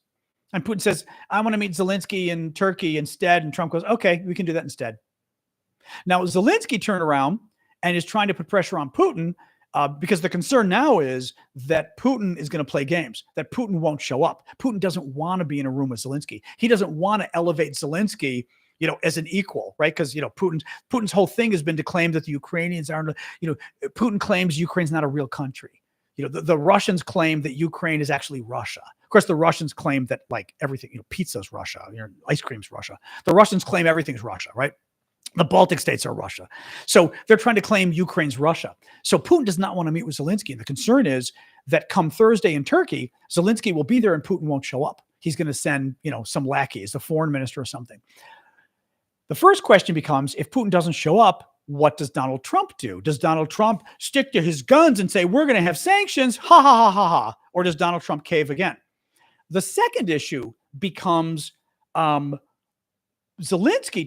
And Putin says, I want to meet Zelensky in Turkey instead. And Trump goes, okay, we can do that instead. Now, Zelensky turned around and is trying to put pressure on Putin because the concern now is that Putin is going to play games, that Putin won't show up. Putin doesn't want to be in a room with Zelensky. He doesn't want to elevate Zelensky, as an equal, right? Because, Putin's whole thing has been to claim that the Ukrainians aren't, Putin claims Ukraine's not a real country. The Russians claim that Ukraine is actually Russia. Of course, the Russians claim that like everything, pizza's Russia, ice cream's Russia. The Russians claim everything's Russia, right? The Baltic states are Russia. So they're trying to claim Ukraine's Russia. So Putin does not want to meet with Zelensky. And the concern is that come Thursday in Turkey, Zelensky will be there and Putin won't show up. He's going to send, some lackeys, the foreign minister or something. The first question becomes, if Putin doesn't show up, what does Donald Trump do? Does Donald Trump stick to his guns and say, we're going to have sanctions? Ha, ha, ha, ha, ha. Or does Donald Trump cave again? The second issue becomes Zelensky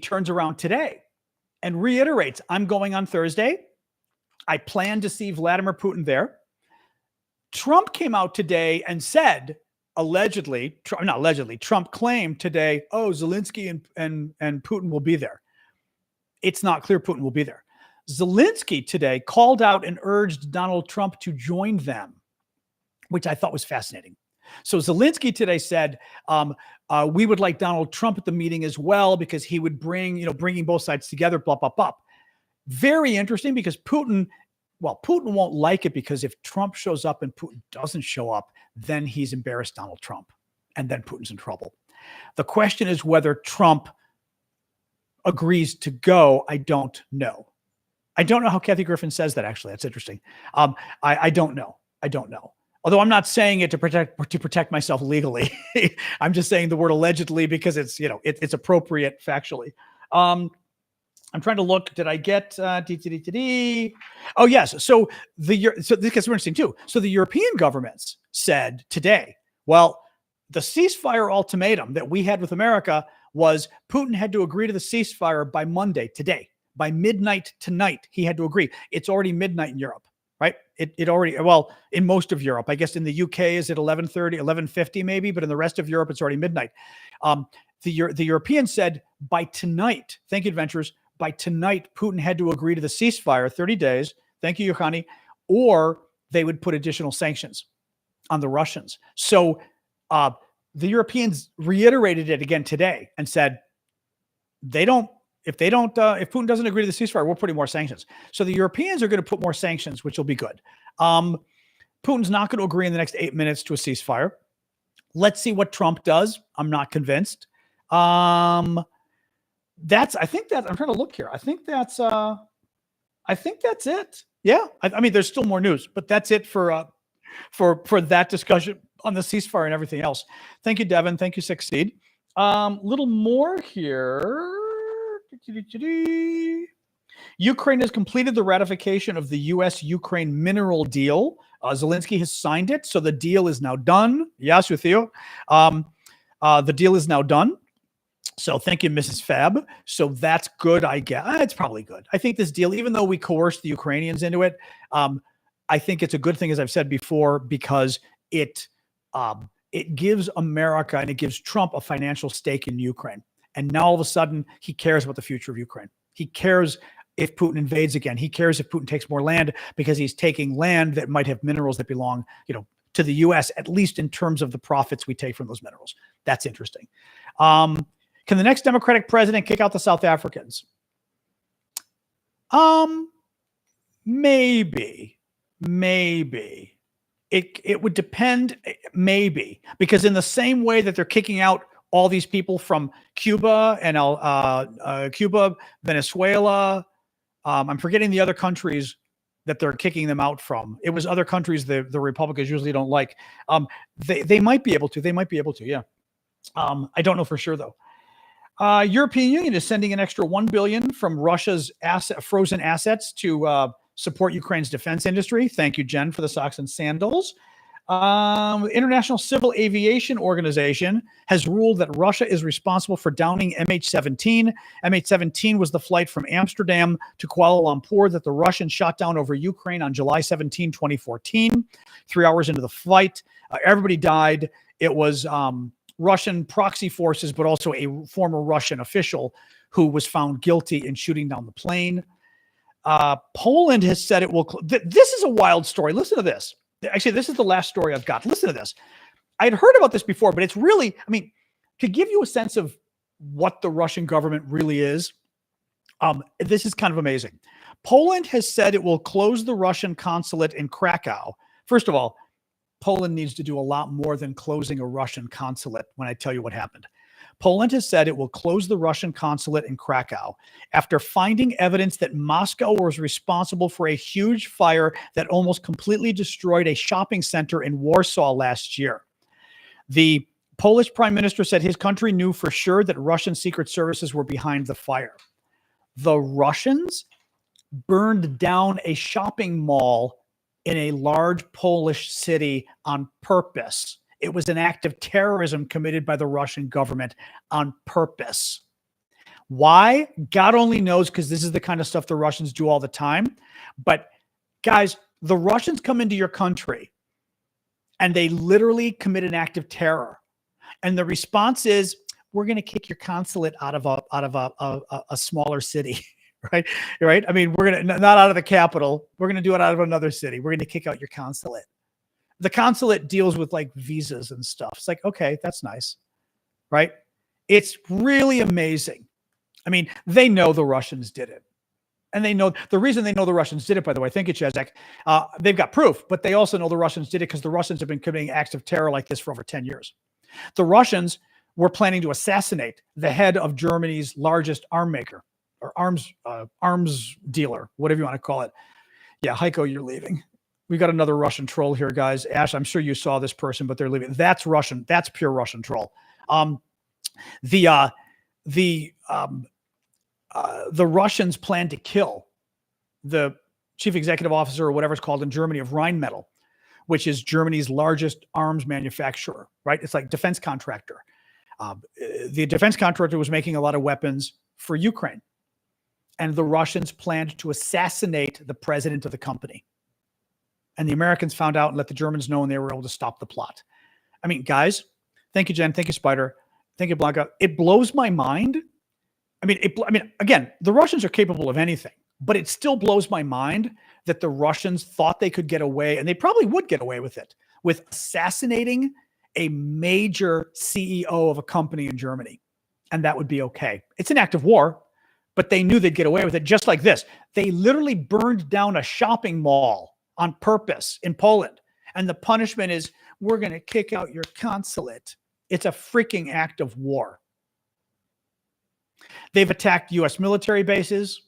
turns around today and reiterates, I'm going on Thursday. I plan to see Vladimir Putin there. Trump came out today and said, Trump claimed today, Zelensky and Putin will be there. It's not clear Putin will be there. Zelensky today called out and urged Donald Trump to join them, which I thought was fascinating. So Zelensky today said, we would like Donald Trump at the meeting as well, because he would bringing both sides together, blah, blah, blah. Very interesting, because Putin won't like it, because if Trump shows up and Putin doesn't show up, then he's embarrassed Donald Trump, and then Putin's in trouble. The question is whether Trump agrees to go. I don't know. I don't know how Kathy Griffin says that, actually. That's interesting. I don't know. Although I'm not saying it to protect myself legally. I'm just saying the word allegedly because it's appropriate factually. I'm trying to look. Did I get Oh yes. So this gets interesting too. So the European governments said today, well, the ceasefire ultimatum that we had with America was Putin had to agree to the ceasefire by Monday, today, by midnight tonight. He had to agree. It's already midnight in Europe, right? It already, in most of Europe, I guess in the UK is at 11:30, 11:50 maybe, but in the rest of Europe, it's already midnight. The Europeans said by tonight, thank you, adventurers, by tonight, Putin had to agree to the ceasefire, 30 days. Thank you, Yohani. Or they would put additional sanctions on the Russians. So the Europeans reiterated it again today and said, if Putin doesn't agree to the ceasefire, we're putting more sanctions. So the Europeans are going to put more sanctions, which will be good. Putin's not going to agree in the next 8 minutes to a ceasefire. Let's see what Trump does. I'm not convinced. I'm trying to look here. I think that's it. Yeah. I mean, there's still more news, but that's it for that discussion on the ceasefire and everything else. Thank you, Devin. Thank you, Succeed. Little more here. Ukraine has completed the ratification of the U.S.-Ukraine mineral deal. Zelensky has signed it, so the deal is now done. Yes, with you. The deal is now done. So thank you, Mrs. Fab. So that's good, I guess. It's probably good. I think this deal, even though we coerced the Ukrainians into it, I think it's a good thing, as I've said before, because it gives America and it gives Trump a financial stake in Ukraine. And now all of a sudden, he cares about the future of Ukraine. He cares if Putin invades again. He cares if Putin takes more land, because he's taking land that might have minerals that belong, to the U.S., at least in terms of the profits we take from those minerals. That's interesting. Can the next Democratic president kick out the South Africans? Maybe. It would depend, maybe, because in the same way that they're kicking out all these people from Cuba and Cuba, Venezuela, I'm forgetting the other countries that they're kicking them out from. It was other countries the Republicans usually don't like. They might be able to. Yeah. I don't know for sure though. European Union is sending an extra $1 billion from Russia's frozen assets to support Ukraine's defense industry. Thank you, Jen, for the socks and sandals. The International Civil Aviation Organization has ruled that Russia is responsible for downing MH17. MH17 was the flight from Amsterdam to Kuala Lumpur that the Russians shot down over Ukraine on July 17, 2014. 3 hours into the flight, everybody died. It was Russian proxy forces, but also a former Russian official who was found guilty in shooting down the plane. Poland has said it will. This is a wild story. Listen to this. Actually, this is the last story I've got. Listen to this. I'd heard about this before, but it's really, to give you a sense of what the Russian government really is, this is kind of amazing. Poland has said it will close the Russian consulate in Krakow. First of all, Poland needs to do a lot more than closing a Russian consulate when I tell you what happened. Poland has said it will close the Russian consulate in Krakow after finding evidence that Moscow was responsible for a huge fire that almost completely destroyed a shopping center in Warsaw last year. The Polish prime minister said his country knew for sure that Russian secret services were behind the fire. The Russians burned down a shopping mall in a large Polish city on purpose. It was an act of terrorism committed by the Russian government on purpose. Why? God only knows, because this is the kind of stuff the Russians do all the time. But guys, the Russians come into your country and they literally commit an act of terror. And the response is, we're going to kick your consulate out of a smaller city. Right. I mean, we're going to, not out of the capital. We're going to do it out of another city. We're going to kick out your consulate. The consulate deals with like visas and stuff. It's like, okay, that's nice. Right. It's really amazing. I mean, they know the Russians did it. And they know the reason they know the Russians did it, by the way, thank you, Chazak. They've got proof, but they also know the Russians did it because the Russians have been committing acts of terror like this for over 10 years. The Russians were planning to assassinate the head of Germany's largest arm maker. Or arms dealer, whatever you want to call it. Yeah, Heiko, you're leaving. We got another Russian troll here, guys. Ash, I'm sure you saw this person, but they're leaving. That's Russian. That's pure Russian troll. The Russians plan to kill the chief executive officer or whatever it's called in Germany of Rheinmetall, which is Germany's largest arms manufacturer. Right? It's like defense contractor. The defense contractor was making a lot of weapons for Ukraine. And the Russians planned to assassinate the president of the company. And the Americans found out and let the Germans know, and they were able to stop the plot. I mean, guys, thank you, Jen. Thank you, Spider. Thank you, Blanca. It blows my mind. I mean, again, the Russians are capable of anything, but it still blows my mind that the Russians thought they could get away, and they probably would get away with it, with assassinating a major CEO of a company in Germany. And that would be okay. It's an act of war. But they knew they'd get away with it just like this. They literally burned down a shopping mall on purpose in Poland. And the punishment is, we're going to kick out your consulate. It's a freaking act of war. They've attacked U.S. military bases.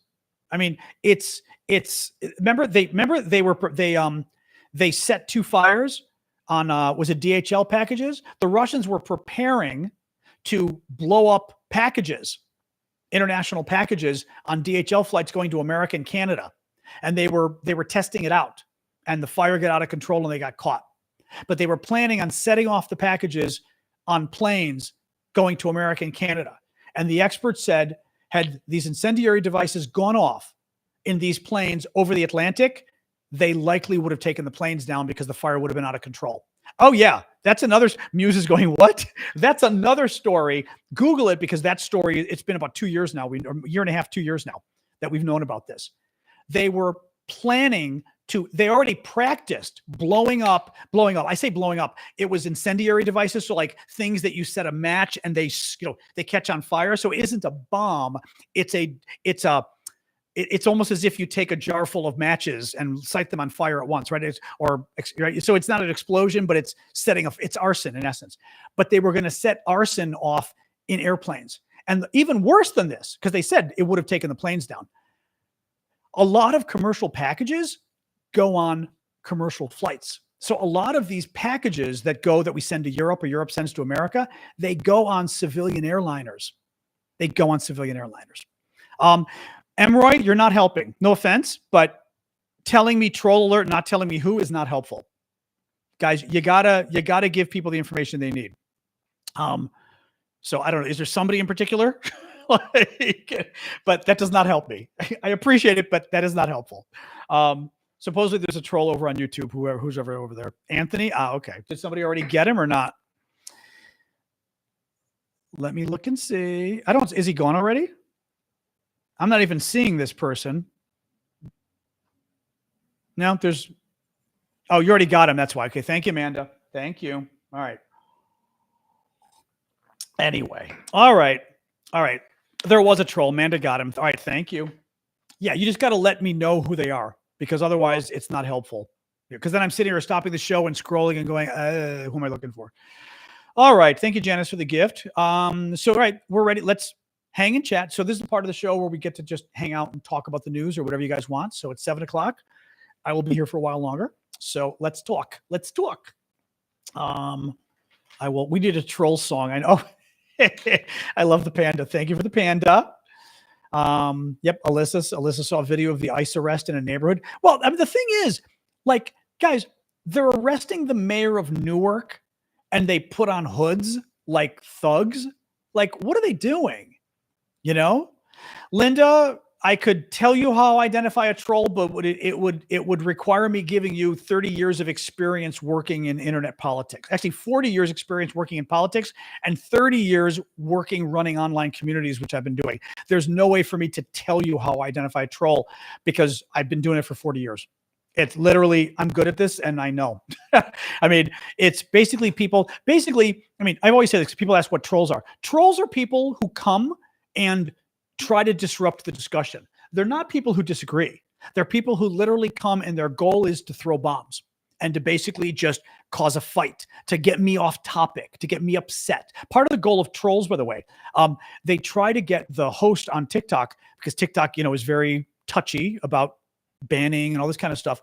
I mean, remember they set two fires on, was it DHL packages? The Russians were preparing to blow up packages, international packages on DHL flights going to America and Canada. And they were testing it out, and the fire got out of control and they got caught. But they were planning on setting off the packages on planes going to America and Canada. And the experts said, had these incendiary devices gone off in these planes over the Atlantic, they likely would have taken the planes down because the fire would have been out of control. Oh yeah, that's another. Muse is going, what? That's another story. Google it, because that story, it's been about 2 years now, a year and a half, 2 years now that we've known about this. They were planning to, they already practiced blowing up. I say blowing up. It was incendiary devices. So like things that you set a match and they catch on fire. So it isn't a bomb. It's almost as if you take a jar full of matches and light them on fire at once, right? So it's not an explosion, but it's it's arson in essence. But they were going to set arson off in airplanes. And even worse than this, because they said it would have taken the planes down. A lot of commercial packages go on commercial flights. So a lot of these packages that we send to Europe or Europe sends to America, they go on civilian airliners. Emroy, you're not helping. No offense, but telling me troll alert, not telling me who, is not helpful. Guys, you gotta give people the information they need. So I don't know. Is there somebody in particular? But that does not help me. I appreciate it, but that is not helpful. Supposedly there's a troll over on YouTube, who's over there. Anthony? Okay. Did somebody already get him or not? Let me look and see. Is he gone already? I'm not even seeing this person. No, oh, you already got him. That's why. Okay. Thank you, Amanda. Thank you. All right. Anyway. All right. There was a troll. Amanda got him. All right. Thank you. Yeah. You just got to let me know who they are, because otherwise it's not helpful. Because then I'm sitting here stopping the show and scrolling and going, who am I looking for? All right. Thank you, Janice, for the gift. So, all right, we're ready. Let's hang and chat. So this is the part of the show where we get to just hang out and talk about the news or whatever you guys want. So it's 7:00. I will be here for a while longer. So let's talk. Let's talk. We did a troll song. I know. I love the panda. Thank you for the panda. Yep. Alyssa saw a video of the ICE arrest in a neighborhood. Well, I mean, the thing is, like, guys, they're arresting the mayor of Newark and they put on hoods like thugs. Like, what are they doing? You know, Linda, I could tell you how I identify a troll, but it would require me giving you 30 years of experience working in internet politics. Actually, 40 years experience working in politics and 30 years running online communities, which I've been doing. There's no way for me to tell you how I identify a troll because I've been doing it for 40 years. It's literally, I'm good at this and I know. I mean, it's basically people, I've always said this, people ask what trolls are. Trolls are people who come and try to disrupt the discussion. They're not people who disagree. They're people who literally come and their goal is to throw bombs and to basically just cause a fight, to get me off topic, to get me upset. Part of the goal of trolls, by the way, they try to get the host on TikTok, because TikTok, is very touchy about banning and all this kind of stuff.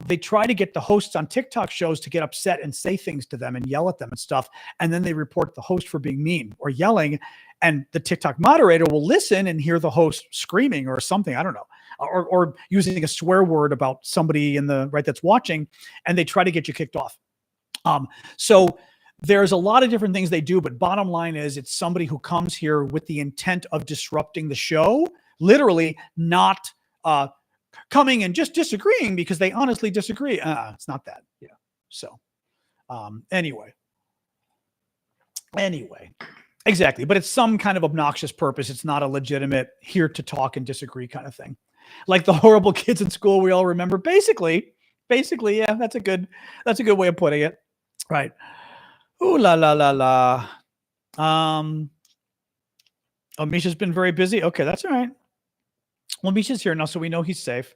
They try to get the hosts on TikTok shows to get upset and say things to them and yell at them and stuff. And then they report the host for being mean or yelling. And the TikTok moderator will listen and hear the host screaming or something. I don't know, or using a swear word about somebody that's watching, and they try to get you kicked off. So there's a lot of different things they do, but bottom line is it's somebody who comes here with the intent of disrupting the show, literally not, coming and just disagreeing because they honestly disagree. It's not that. Yeah. So, anyway, exactly. But it's some kind of obnoxious purpose. It's not a legitimate here to talk and disagree kind of thing. Like the horrible kids in school we all remember. Basically, yeah, that's a good way of putting it. Right. Ooh la la la la. Misha's been very busy. Okay, that's all right. Well, Misha's here now, so we know he's safe.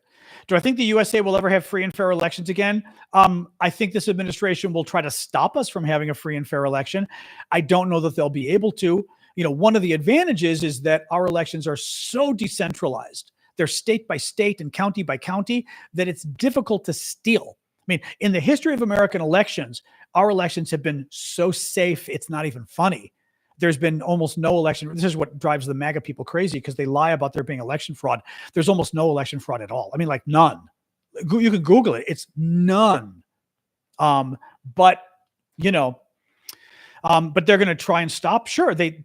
Do I think the USA will ever have free and fair elections again? I think this administration will try to stop us from having a free and fair election. I don't know that they'll be able to. One of the advantages is that our elections are so decentralized. They're state by state and county by county that it's difficult to steal. I mean, in the history of American elections, our elections have been so safe, it's not even funny. There's been almost no election. This is what drives the MAGA people crazy because they lie about there being election fraud. There's almost no election fraud at all. I mean, like none. You can Google it. It's none. But they're going to try and stop. Sure. They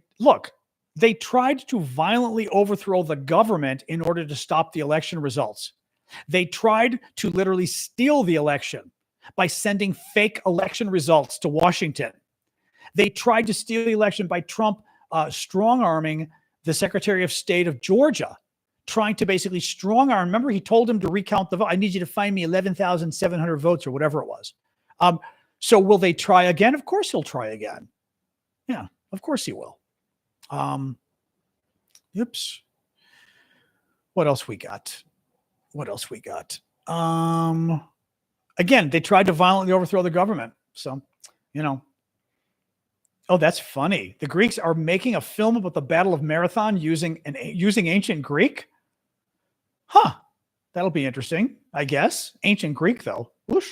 tried to violently overthrow the government in order to stop the election results. They tried to literally steal the election by sending fake election results to Washington. They tried to steal the election by Trump strong-arming the Secretary of State of Georgia, trying to basically strong-arm. Remember, he told him to recount the vote. I need you to find me 11,700 votes or whatever it was. So will they try again? Of course he'll try again. Yeah, of course he will. Oops. What else we got? Again, they tried to violently overthrow the government. So, Oh, that's funny. The Greeks are making a film about the Battle of Marathon using ancient Greek. Huh. That'll be interesting, I guess. Ancient Greek, though. Whoosh.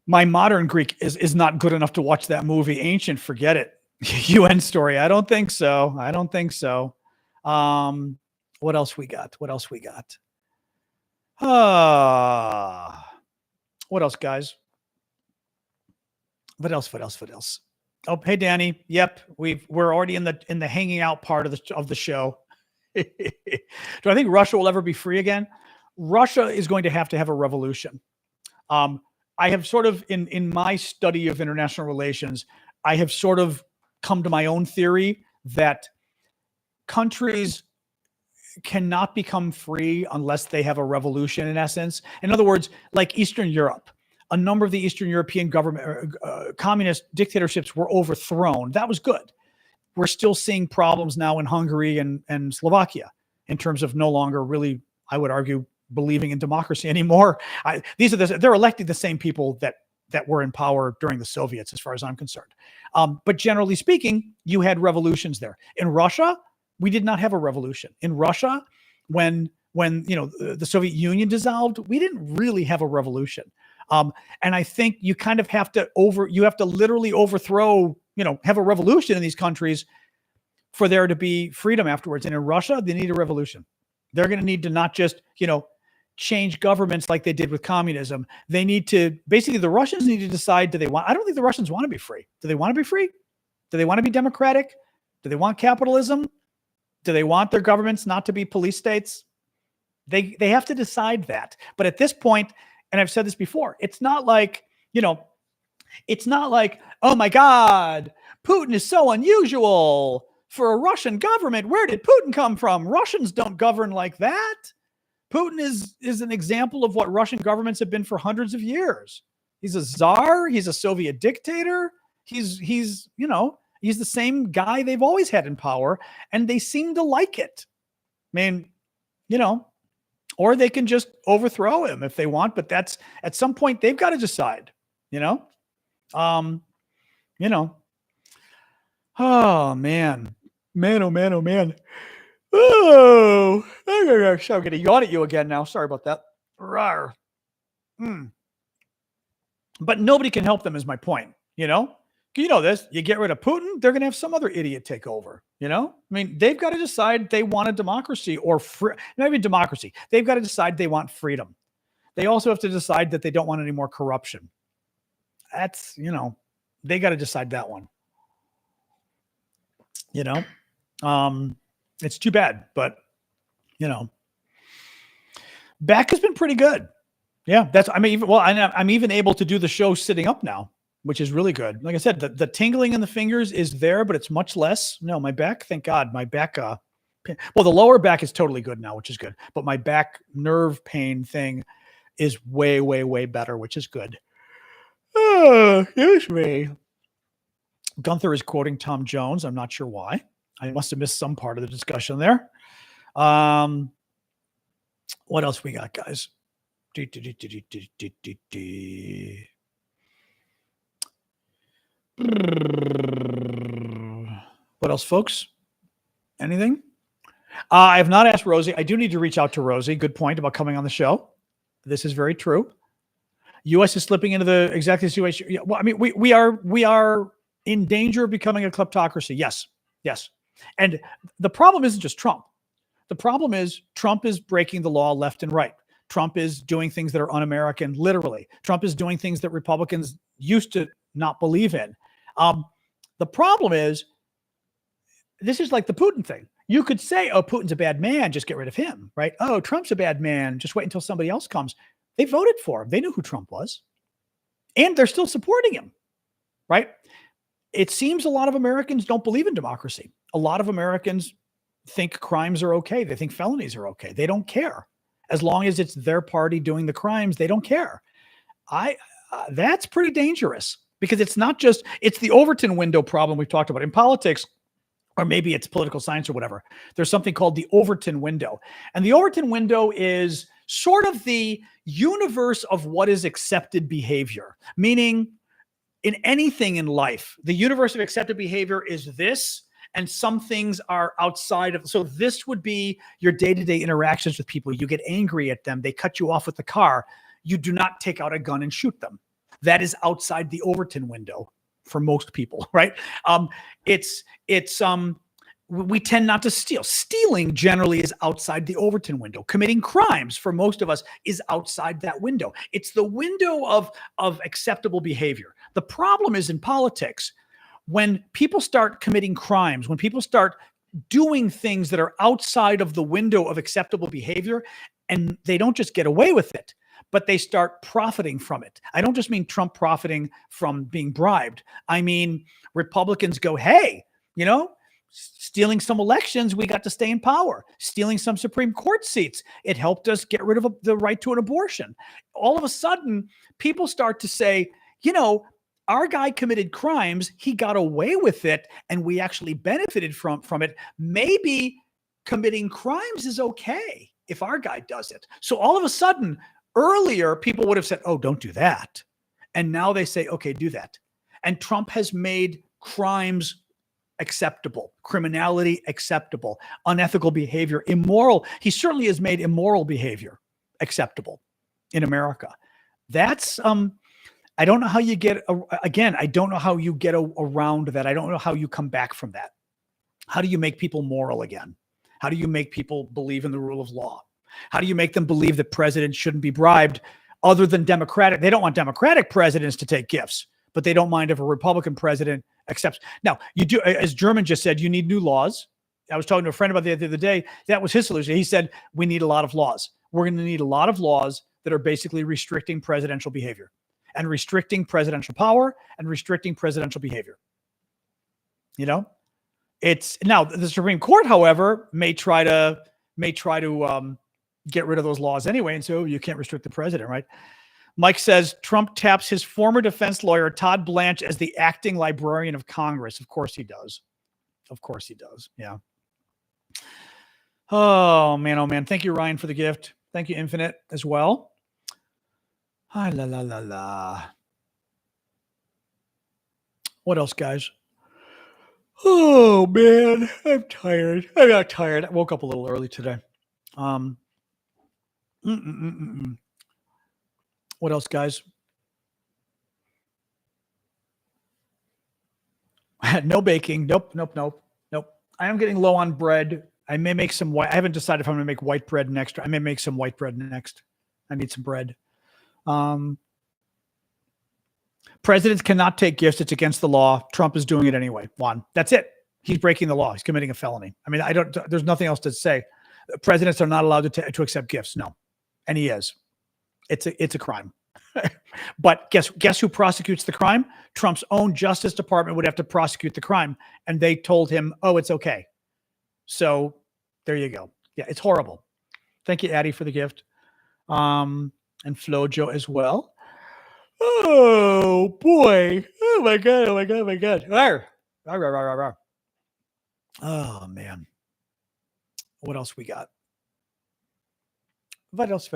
My modern Greek is not good enough to watch that movie. Ancient, forget it. UN story. I don't think so. What else we got? What else, guys? What else? Oh, hey, Danny. Yep. We're already in the hanging out part of the show. Do I think Russia will ever be free again? Russia is going to have a revolution. I have sort of in my study of international relations, I have sort of come to my own theory that countries cannot become free unless they have a revolution, in essence. In other words, like Eastern Europe. A number of the Eastern European government, communist dictatorships were overthrown. That was good. We're still seeing problems now in Hungary and Slovakia in terms of no longer really, I would argue, believing in democracy anymore. They're electing the same people that were in power during the Soviets, as far as I'm concerned. But generally speaking, you had revolutions there. In Russia, we did not have a revolution. In Russia, when the Soviet Union dissolved, we didn't really have a revolution. And I think you kind of have to literally overthrow, have a revolution in these countries for there to be freedom afterwards. And in Russia, they need a revolution. They're going to need to not just, change governments like they did with communism. They need to, basically the Russians need to decide, I don't think the Russians want to be free. Do they want to be free? Do they want to be democratic? Do they want capitalism? Do they want their governments not to be police states? They have to decide that. But at this point, and I've said this before, it's not like, oh my God, Putin is so unusual for a Russian government. Where did Putin come from? Russians don't govern like that. Putin is an example of what Russian governments have been for hundreds of years. He's a czar. He's a Soviet dictator. He's the same guy they've always had in power, and they seem to like it. I mean, or they can just overthrow him if they want, but that's at some point they've got to decide, oh man, oh man. Oh, I'm going to yawn at you again now. Sorry about that. Rawr. But nobody can help them is my point, this, you get rid of Putin, they're going to have some other idiot take over, I mean, they've got to decide they want a democracy or not even democracy. They've got to decide they want freedom. They also have to decide that they don't want any more corruption. That's, they got to decide that one, it's too bad, but back has been pretty good. Yeah, I'm even able to do the show sitting up now, which is really good. Like I said, the tingling in the fingers is there, but it's much less. No, my back, thank God, my back. Well, the lower back is totally good now, which is good. But my back nerve pain thing is way, way, way better, which is good. Oh, excuse me. Gunther is quoting Tom Jones. I'm not sure why. I must have missed some part of the discussion there. What else we got, guys? What else, folks? Anything? I have not asked Rosie. I do need to reach out to Rosie. Good point about coming on the show. This is very true. U.S. is slipping into the exact situation. Yeah, well, I mean, we are in danger of becoming a kleptocracy. Yes. And the problem isn't just Trump. The problem is Trump is breaking the law left and right. Trump is doing things that are un-American, literally. Trump is doing things that Republicans used to not believe in. The problem is, this is like the Putin thing. You could say, oh, Putin's a bad man, just get rid of him, right? Oh, Trump's a bad man, just wait until somebody else comes. They voted for him. They knew who Trump was. And they're still supporting him, right? It seems a lot of Americans don't believe in democracy. A lot of Americans think crimes are okay. They think felonies are okay. They don't care. As long as it's their party doing the crimes, they don't care. That's pretty dangerous, because it's the Overton window problem we've talked about in politics, or maybe it's political science or whatever. There's something called the Overton window. And the Overton window is sort of the universe of what is accepted behavior, meaning in anything in life, the universe of accepted behavior is this, and some things are outside of. So this would be your day-to-day interactions with people. You get angry at them. They cut you off with the car. You do not take out a gun and shoot them. That is outside the Overton window for most people, right? We tend not to steal. Stealing generally is outside the Overton window. Committing crimes for most of us is outside that window. It's the window of acceptable behavior. The problem is in politics, when people start committing crimes, when people start doing things that are outside of the window of acceptable behavior, and they don't just get away with it, but they start profiting from it. I don't just mean Trump profiting from being bribed. I mean, Republicans go, hey, stealing some elections, we got to stay in power. Stealing some Supreme Court seats, it helped us get rid of the right to an abortion. All of a sudden, people start to say, our guy committed crimes, he got away with it, and we actually benefited from it. Maybe committing crimes is okay. if our guy does it? So all of a sudden, earlier, people would have said, oh, don't do that. And now they say, okay, do that. And Trump has made crimes acceptable, criminality acceptable, unethical behavior immoral. He certainly has made immoral behavior acceptable in America. That's, I don't know how you get, again, I don't know how you get around that. I don't know how you come back from that. How do you make people moral again? How do you make people believe in the rule of law? How do you make them believe that presidents shouldn't be bribed other than Democratic? They don't want Democratic presidents to take gifts, but they don't mind if a Republican president accepts. Now, you do, as German just said, you need new laws. I was talking to a friend about that the other day. That was his solution. He said, we need a lot of laws. We're going to need a lot of laws that are basically restricting presidential behavior and restricting presidential power and restricting presidential behavior. You know, it's now the Supreme Court, however, may try to get rid of those laws anyway. And so you can't restrict the president, right? Mike says Trump taps his former defense lawyer, Todd Blanche, as the acting librarian of Congress. Of course he does. Of course he does. Yeah. Oh, man. Thank you, Ryan, for the gift. Thank you, Infinite, as well. Hi, la, la, la, la. What else, guys? Oh, man. I'm tired. I got tired. I woke up a little early today. What else, guys? No baking. Nope. I am getting low on bread. I may make some white. I haven't decided if I'm going to make white bread next. I may make some white bread next. I need some bread. Presidents cannot take gifts. It's against the law. Trump is doing it anyway. Juan, that's it. He's breaking the law. He's committing a felony. I mean, there's nothing else to say. Presidents are not allowed to accept gifts. No. And he is. It's a crime. But guess who prosecutes the crime? Trump's own Justice Department would have to prosecute the crime. And they told him, oh, it's okay. So there you go. Yeah, it's horrible. Thank you, Addie, for the gift. And Flojo as well. Oh, boy. Oh, my God. Rawr. Oh, man. What else we got? What else?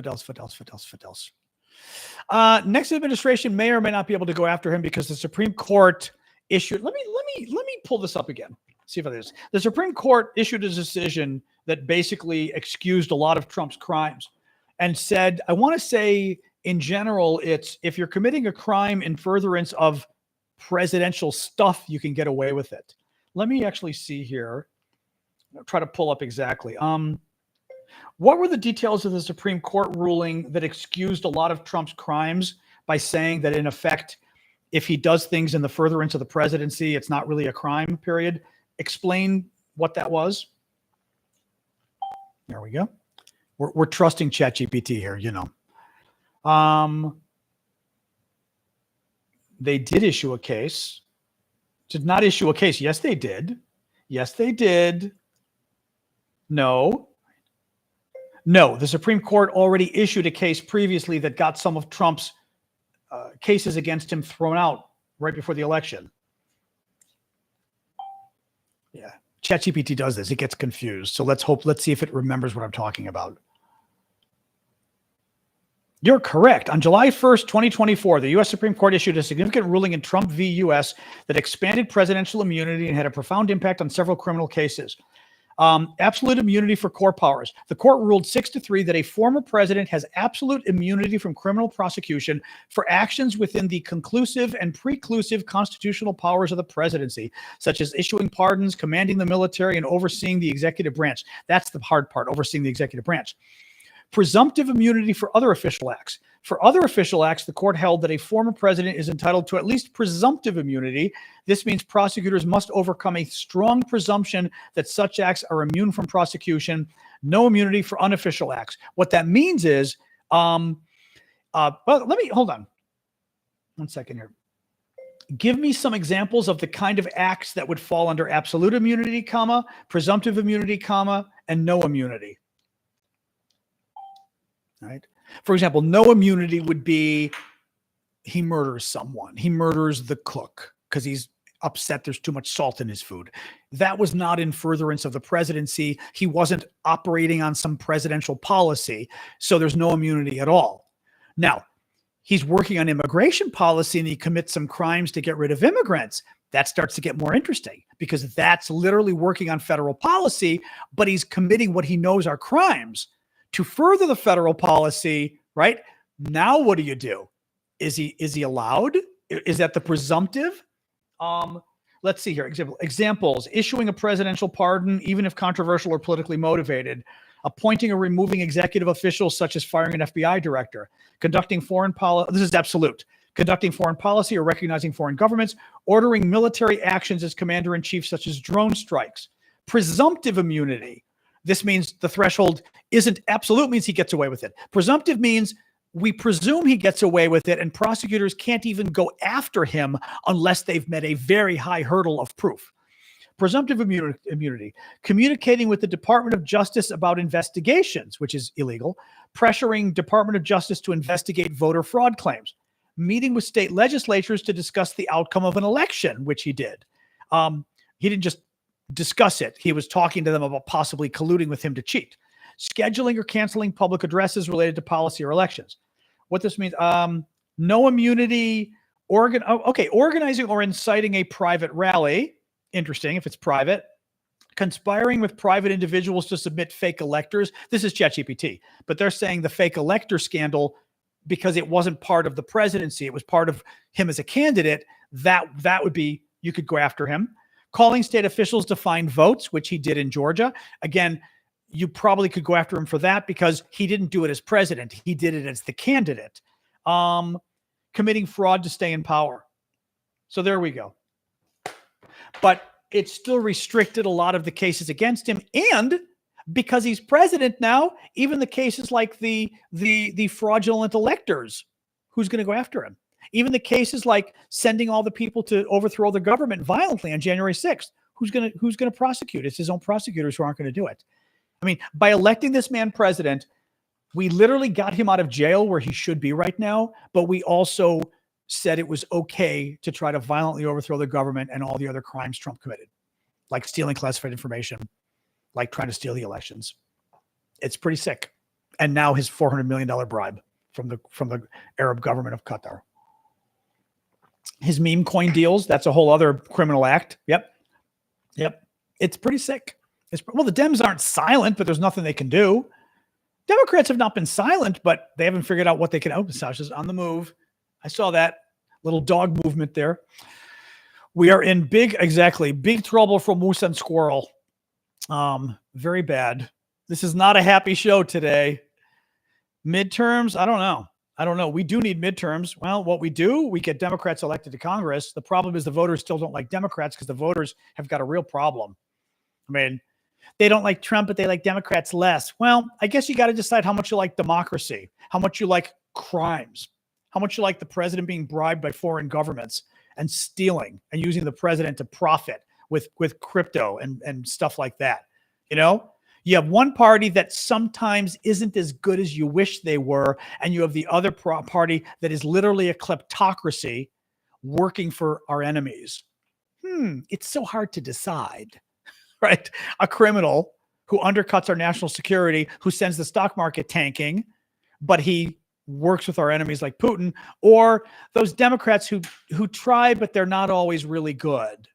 Next administration may or may not be able to go after him because the Supreme Court issued. Let me pull this up again. See if it is. The Supreme Court issued a decision that basically excused a lot of Trump's crimes and said, I want to say in general, it's if you're committing a crime in furtherance of presidential stuff, you can get away with it. Let me actually see here. I'll try to pull up exactly. What were the details of the Supreme Court ruling that excused a lot of Trump's crimes by saying that, in effect, if he does things in the furtherance of the presidency, it's not really a crime, period? Explain what that was. There we go. We're trusting ChatGPT here, you know. They did issue a case. Did not issue a case. Yes, they did. No, the Supreme Court already issued a case previously that got some of Trump's cases against him thrown out right before the election. Yeah, ChatGPT does this. It gets confused. So let's see if it remembers what I'm talking about. You're correct. On July 1st, 2024, the U.S. Supreme Court issued a significant ruling in Trump v. U.S. that expanded presidential immunity and had a profound impact on several criminal cases. Absolute immunity for core powers. The court ruled 6-3 that a former president has absolute immunity from criminal prosecution for actions within the conclusive and preclusive constitutional powers of the presidency, such as issuing pardons, commanding the military, and overseeing the executive branch. That's the hard part, overseeing the executive branch. Presumptive immunity for other official acts. For other official acts, the court held that a former president is entitled to at least presumptive immunity. This means prosecutors must overcome a strong presumption that such acts are immune from prosecution. No immunity for unofficial acts. What that means is, well, let me, hold on 1 second here. Give me some examples of the kind of acts that would fall under absolute immunity, comma, presumptive immunity, comma, and no immunity. Right? For example, no immunity would be he murders someone. He murders the cook because he's upset there's too much salt in his food. That was not in furtherance of the presidency. He wasn't operating on some presidential policy, so there's no immunity at all. Now, he's working on immigration policy and he commits some crimes to get rid of immigrants. That starts to get more interesting because that's literally working on federal policy, but he's committing what he knows are crimes to further the federal policy, right? Now, what do you do? Is he allowed? Is that the presumptive? Let's see here. Examples: issuing a presidential pardon, even if controversial or politically motivated; appointing or removing executive officials, such as firing an FBI director; conducting foreign policy. This is absolute. Conducting foreign policy or recognizing foreign governments; ordering military actions as commander-in-chief, such as drone strikes. Presumptive immunity. This means the threshold isn't absolute, means he gets away with it. Presumptive means we presume he gets away with it, and prosecutors can't even go after him unless they've met a very high hurdle of proof. Presumptive immunity, communicating with the Department of Justice about investigations, which is illegal; pressuring Department of Justice to investigate voter fraud claims; meeting with state legislatures to discuss the outcome of an election, which he did. He didn't just discuss it. He was talking to them about possibly colluding with him to cheat. Scheduling or canceling public addresses related to policy or elections. What this means, no immunity, organizing or inciting a private rally. Interesting if it's private. Conspiring with private individuals to submit fake electors. This is ChatGPT, but they're saying the fake elector scandal, because it wasn't part of the presidency, it was part of him as a candidate, that would be, you could go after him. Calling state officials to find votes, which he did in Georgia. Again, you probably could go after him for that because he didn't do it as president. He did it as the candidate. Committing fraud to stay in power. So there we go. But it still restricted a lot of the cases against him. And because he's president now, even the cases like the fraudulent electors, who's going to go after him? Even the cases like sending all the people to overthrow the government violently on January 6th, who's going to prosecute? It's his own prosecutors who aren't going to do it. I mean, by electing this man president, we literally got him out of jail where he should be right now, but we also said it was okay to try to violently overthrow the government and all the other crimes Trump committed, like stealing classified information, like trying to steal the elections. It's pretty sick. And now his $400 million bribe from the Arab government of Qatar. His meme coin deals, that's a whole other criminal act. Yep. It's pretty sick. Well, the Dems aren't silent, but there's nothing they can do. Democrats have not been silent, but they haven't figured out what they can. Oh, Sasha's on the move. I saw that little dog movement there. We are in big trouble for Moose and Squirrel. Very bad. This is not a happy show today. Midterms, I don't know. We do need midterms. Well, what we do, we get Democrats elected to Congress. The problem is the voters still don't like Democrats because the voters have got a real problem. I mean, they don't like Trump, but they like Democrats less. Well, I guess you got to decide how much you like democracy, how much you like crimes, how much you like the president being bribed by foreign governments and stealing and using the president to profit with crypto and stuff like that. You know, you have one party that sometimes isn't as good as you wish they were, and you have the other party that is literally a kleptocracy working for our enemies. It's so hard to decide. Right? A criminal who undercuts our national security, who sends the stock market tanking, but he works with our enemies like Putin, or those Democrats who try, but they're not always really good.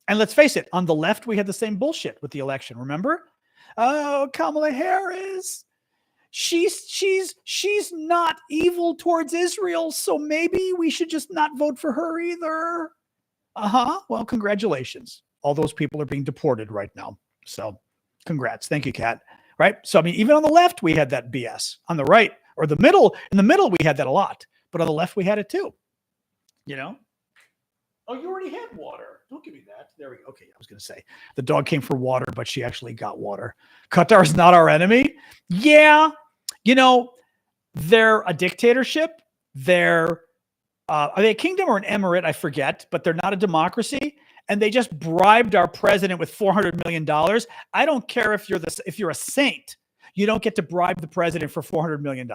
And let's face it, on the left, we had the same bullshit with the election. Remember? Oh, Kamala Harris. She's not evil towards Israel, so maybe we should just not vote for her either. Well, congratulations. All those people are being deported right now. So congrats. Thank you, Kat. Right? So, I mean, even on the left, we had that BS. On the right, or in the middle, we had that a lot. But on the left, we had it too. You know? Oh, you already had water. Don't give me that. There we go. Okay, I was going to say. The dog came for water, but she actually got water. Qatar is not our enemy. Yeah. You know, they're a dictatorship. Are they a kingdom or an emirate? I forget. But they're not a democracy. And they just bribed our president with $400 million. I don't care if you're a saint. You don't get to bribe the president for $400 million.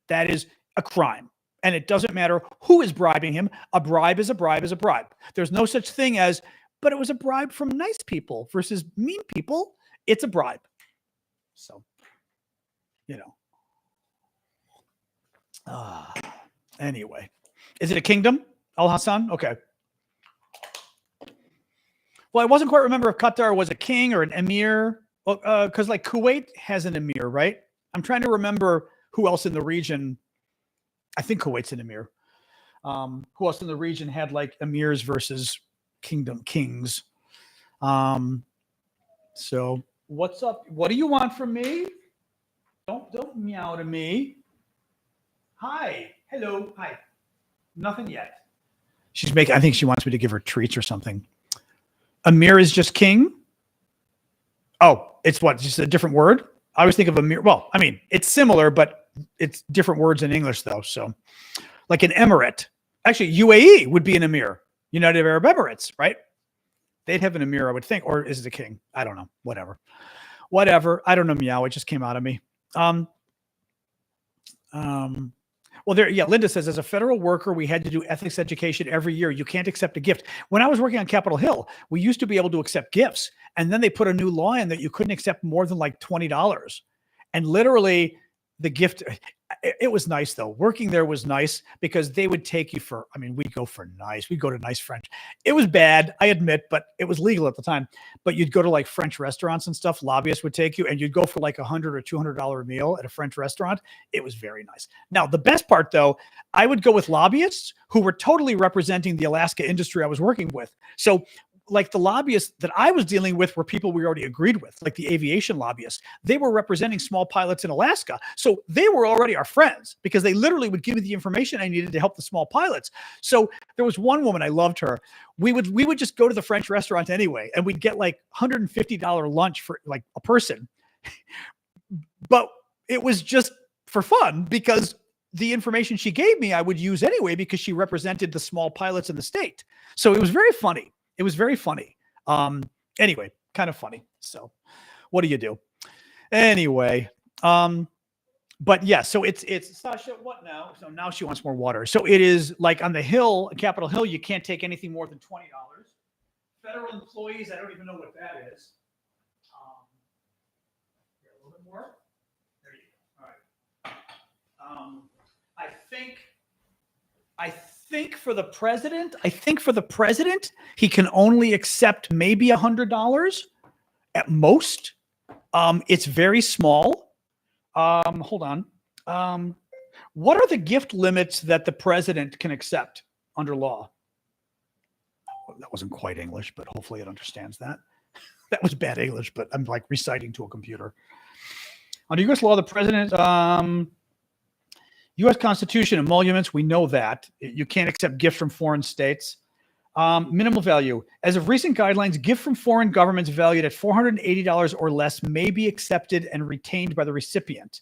That is a crime. And it doesn't matter who is bribing him. A bribe is a bribe is a bribe. There's no such thing as, but it was a bribe from nice people versus mean people. It's a bribe. So, anyway, is it a kingdom? Al Hassan? Okay. Well, I wasn't quite remember if Qatar was a king or an emir, because like Kuwait has an emir, right? I'm trying to remember who else in the region. I think Kuwait's an emir. Who else in the region had like emirs versus kings? So what's up? What do you want from me? Don't meow to me. Hi. Hello. Hi. Nothing yet. I think she wants me to give her treats or something. Amir is just king. Oh, it's what? Just a different word? I always think of Amir. Well, I mean, it's similar, but it's different words in English though. So like an emirate. Actually, UAE would be an emir. United Arab Emirates, right? They'd have an emir, I would think. Or is it a king? I don't know. Whatever. I don't know. Meow. It just came out of me. Well, Linda says, as a federal worker, we had to do ethics education every year. You can't accept a gift. When I was working on Capitol Hill, we used to be able to accept gifts. And then they put a new law in that you couldn't accept more than like $20. And literally the gift, it was nice though. Working there was nice because they would take you we'd go to nice French. It was bad, I admit, but it was legal at the time. But you'd go to like French restaurants and stuff. Lobbyists would take you and you'd go for like $100 or $200 meal at a French restaurant. It was very nice. Now, the best part though, I would go with lobbyists who were totally representing the Alaska industry I was working with. So like the lobbyists that I was dealing with were people we already agreed with, like the aviation lobbyists. They were representing small pilots in Alaska. So they were already our friends because they literally would give me the information I needed to help the small pilots. So there was one woman, I loved her. We would just go to the French restaurant anyway, and we'd get like $150 lunch for like a person. But it was just for fun because the information she gave me, I would use anyway because she represented the small pilots in the state. So it was very funny. It was very funny. Anyway, kind of funny. So what do you do? Anyway, but yeah, so it's Sasha, what now? So now she wants more water. So it is like on the Hill, Capitol Hill, you can't take anything more than $20. Federal employees, I don't even know what that is. Here, a little bit more. There you go. All right. I think for the president, he can only accept maybe $100 at most. It's very small. Hold on. What are the gift limits that the president can accept under law? Well, that wasn't quite English, but hopefully it understands that. That was bad English, but I'm like reciting to a computer. Under U.S. law, the president, U.S. Constitution emoluments, we know that. You can't accept gifts from foreign states. Minimal value. As of recent guidelines, gift from foreign governments valued at $480 or less may be accepted and retained by the recipient.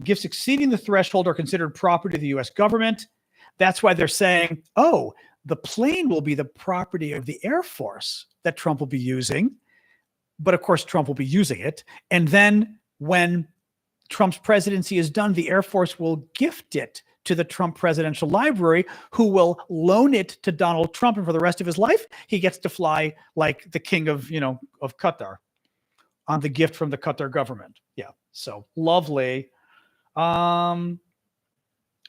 Gifts exceeding the threshold are considered property of the U.S. government. That's why they're saying, oh, the plane will be the property of the Air Force that Trump will be using. But of course, Trump will be using it. And then when Trump's presidency is done, the Air Force will gift it to the Trump Presidential Library, who will loan it to Donald Trump. And for the rest of his life, he gets to fly like the king of Qatar on the gift from the Qatar government. Yeah. So lovely.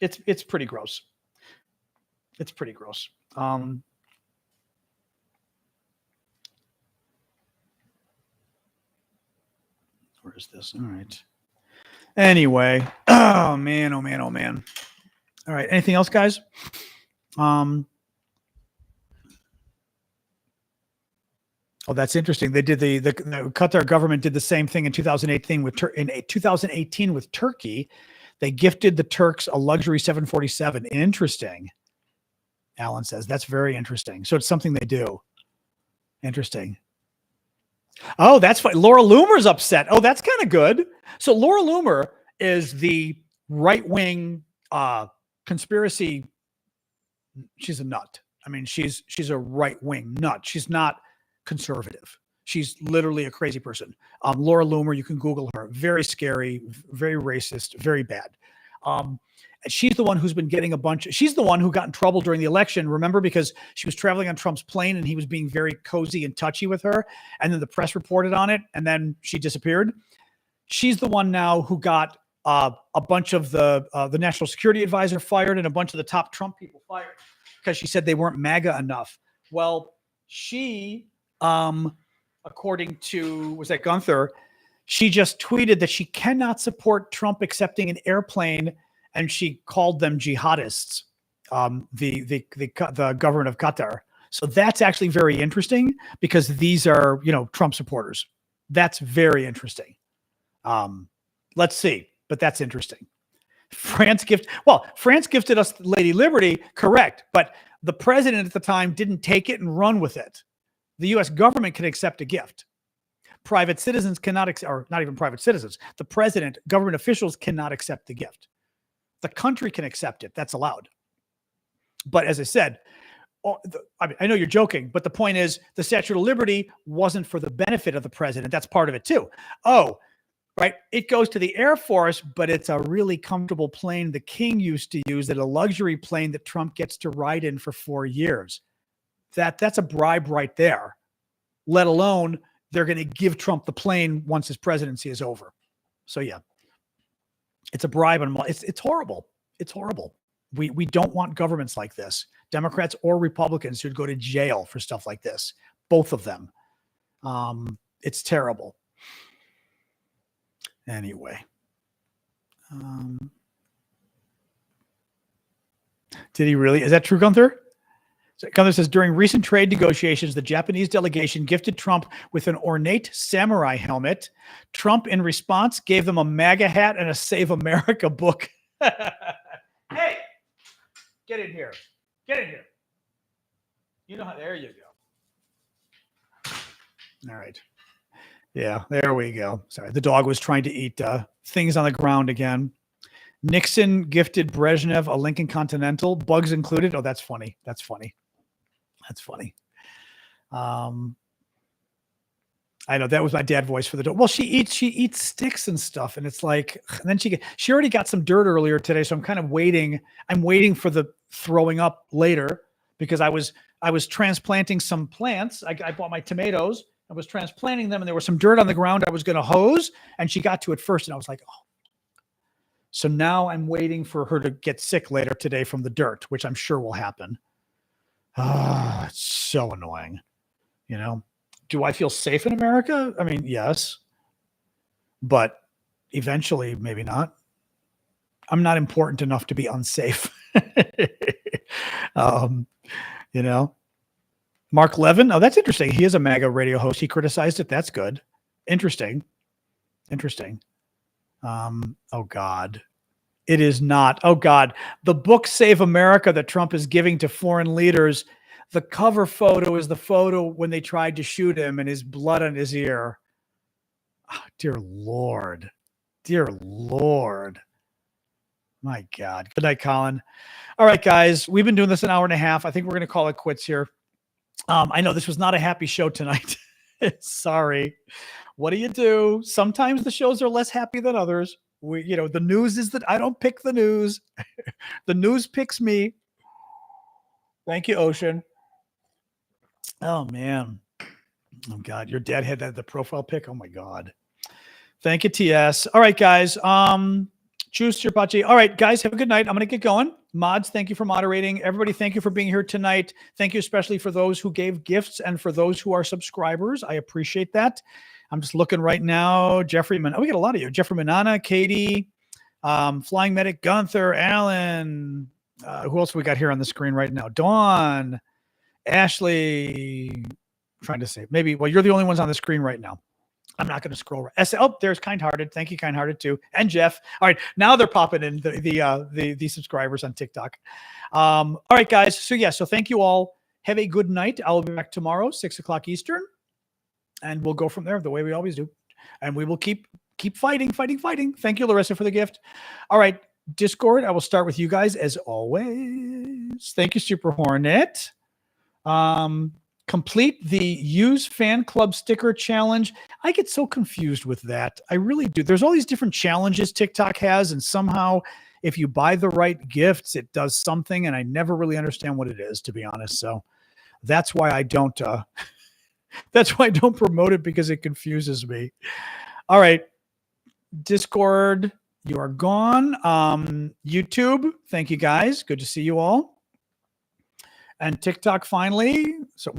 It's pretty gross. It's pretty gross. Where is this? All right. Anyway, oh man. All right. Anything else, guys? Oh, that's interesting. They did the Qatar government did the same thing in 2018 with Turkey. They gifted the Turks a luxury 747. Interesting. Alan says that's very interesting. So it's something they do. Interesting. Oh, that's fine. Laura Loomer's upset. Oh, that's kind of good. So Laura Loomer is the right-wing conspiracy. She's a nut. I mean, she's a right-wing nut. She's not conservative. She's literally a crazy person. Laura Loomer, you can Google her. Very scary, very racist, very bad. She's the one who's been getting she's the one who got in trouble during the election, remember, because she was traveling on Trump's plane and he was being very cozy and touchy with her. And then the press reported on it and then she disappeared. She's the one now who got a bunch of the national security advisor fired and a bunch of the top Trump people fired because she said they weren't MAGA enough. Well, she, according to, was that Gunther, she just tweeted that she cannot support Trump accepting an airplane, and she called them jihadists, the government of Qatar. So that's actually very interesting because these are, Trump supporters. That's very interesting. Let's see, but that's interesting. France gifted us Lady Liberty, correct, but the president at the time didn't take it and run with it. The U.S. government can accept a gift. Private citizens cannot, or not even private citizens. The president, government officials cannot accept the gift. The country can accept it. That's allowed. But as I said, I know you're joking, but the point is the Statue of Liberty wasn't for the benefit of the president. That's part of it too. Oh, right. It goes to the Air Force, but it's a really comfortable plane the king used to use, that a luxury plane that Trump gets to ride in for 4 years. That's a bribe right there, let alone they're going to give Trump the plane once his presidency is over. So yeah, it's a bribe. And it's horrible. It's horrible. We don't want governments like this. Democrats or Republicans should go to jail for stuff like this. Both of them. It's terrible. Anyway. Did he really? Is that true, Gunther? So Gunther says, during recent trade negotiations, the Japanese delegation gifted Trump with an ornate samurai helmet. Trump, in response, gave them a MAGA hat and a Save America book. Hey, get in here. Get in here. You know how, there you go. All right. Yeah, there we go. Sorry, the dog was trying to eat things on the ground again. Nixon gifted Brezhnev a Lincoln Continental, bugs included. Oh, that's funny. That's funny. That's funny. I know that was my dad voice for the dog. Well, she eats sticks and stuff, and it's like, and then she already got some dirt earlier today, so I'm kind of waiting. I'm waiting for the throwing up later because I was transplanting some plants. I bought my tomatoes. I was transplanting them, and there was some dirt on the ground. I was going to hose, and she got to it first, and I was like, oh. So now I'm waiting for her to get sick later today from the dirt, which I'm sure will happen. Ah, it's so annoying. Do I feel safe in America? I mean, yes, but eventually, maybe not. I'm not important enough to be unsafe. Mark Levin. Oh, that's interesting. He is a MAGA radio host. He criticized it. That's good. Interesting. Oh God. It is not. Oh God. The book Save America that Trump is giving to foreign leaders, the cover photo is the photo when they tried to shoot him and his blood on his ear. Oh, dear Lord. Dear Lord. My God. Good night, Colin. All right, guys. We've been doing this an hour and a half. I think we're going to call it quits here. I know this was not a happy show tonight. Sorry. What do? Sometimes the shows are less happy than others. The news is that I don't pick the news. The news picks me. Thank you, Ocean. Oh, man. Oh, God. Your dad had the profile pic. Oh, my God. Thank you, TS. All right, guys. Juice your Pachi. All right, guys, have a good night. I'm going to get going. Mods, thank you for moderating. Everybody, thank you for being here tonight. Thank you especially for those who gave gifts and for those who are subscribers. I appreciate that. I'm just looking right now. Jeffrey, we got a lot of you. Jeffrey Manana, Katie, Flying Medic, Gunther, Alan. Who else we got here on the screen right now? Dawn, Ashley. I'm trying to say maybe. Well, you're the only ones on the screen right now. I'm not going to scroll. There's Kind Hearted. Thank you, Kind Hearted too, and Jeff. All right, now they're popping in the subscribers on TikTok. All right, guys. So thank you all. Have a good night. I'll be back tomorrow, 6:00 Eastern, and we'll go from there the way we always do, and we will keep fighting. Thank you, Larissa, for the gift. All right, Discord. I will start with you guys as always. Thank you, Super Hornet. Complete the use fan club sticker challenge. I get so confused with that. I really do. There's all these different challenges TikTok has, and somehow if you buy the right gifts, it does something, and I never really understand what it is, to be honest. So that's why I don't that's why I don't promote it, because it confuses me. All right. Discord, you are gone. YouTube, thank you guys. Good to see you all. And TikTok finally. So